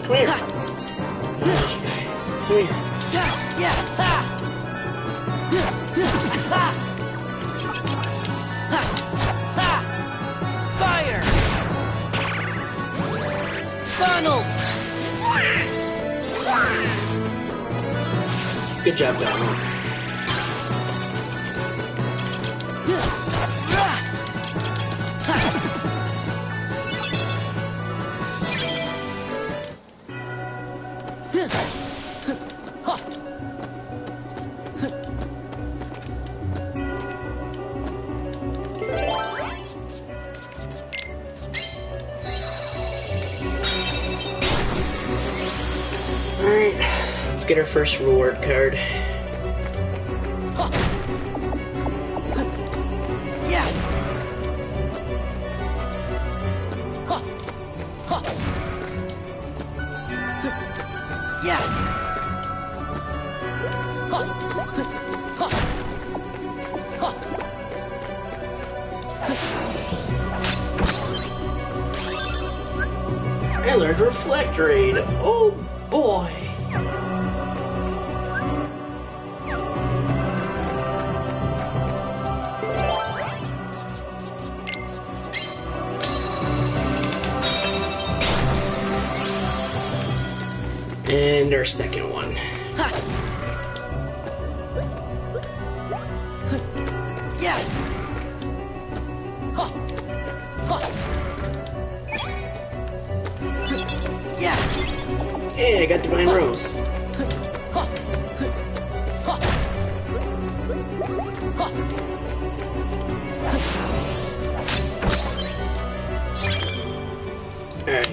Come here. Come here. Fire! Funnel! Good job, Batman. Alright, let's get our first reward card. I learned Reflect Raid. Oh boy. And our second one. Hey, I got Divine Rose. Alright.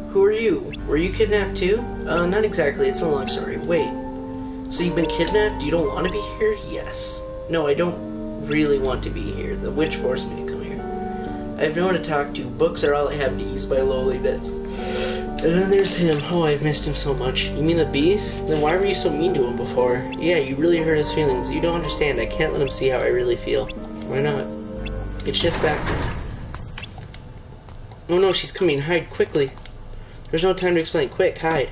Who are you? Were you kidnapped too? Not exactly. It's a long story. Wait. So you've been kidnapped? You don't want to be here? Yes. No, I don't really want to be here. The witch forced me to come here. I have no one to talk to. Books are all I have to ease my loneliness. And then there's him. Oh, I've missed him so much. You mean the beast? Then why were you so mean to him before? Yeah, you really hurt his feelings. You don't understand. I can't let him see how I really feel. Why not? It's just that... Oh no, she's coming. Hide quickly. There's no time to explain. Quick, hide.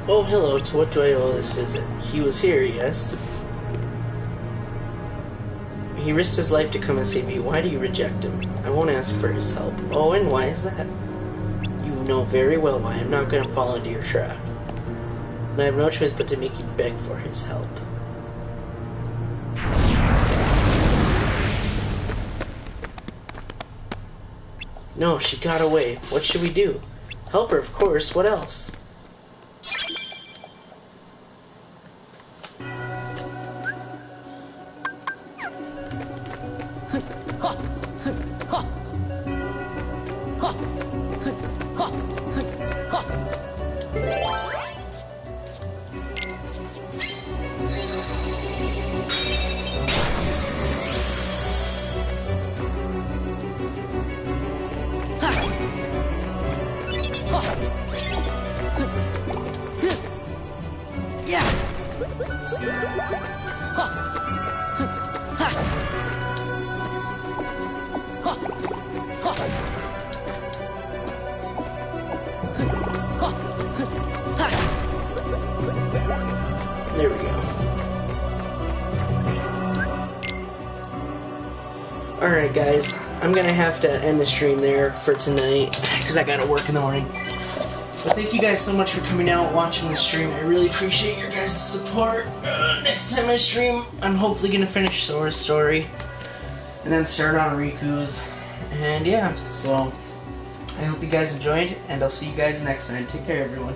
Oh, hello. To what do I owe this visit? He was here, yes? He risked his life to come and save you. Why do you reject him? I won't ask for his help. Oh, and why is that? You know very well why I'm not going to fall into your trap. And I have no choice but to make you beg for his help. No, she got away. What should we do? Help her, of course. What else? There we go. Alright guys, I'm gonna have to end the stream there for tonight because I gotta work in the morning. But thank you guys so much for coming out and watching the stream. I really appreciate your guys' support. Next time I stream, I'm hopefully gonna finish Sora's story and then start on Riku's. And yeah, so I hope you guys enjoyed, and I'll see you guys next time. Take care, everyone.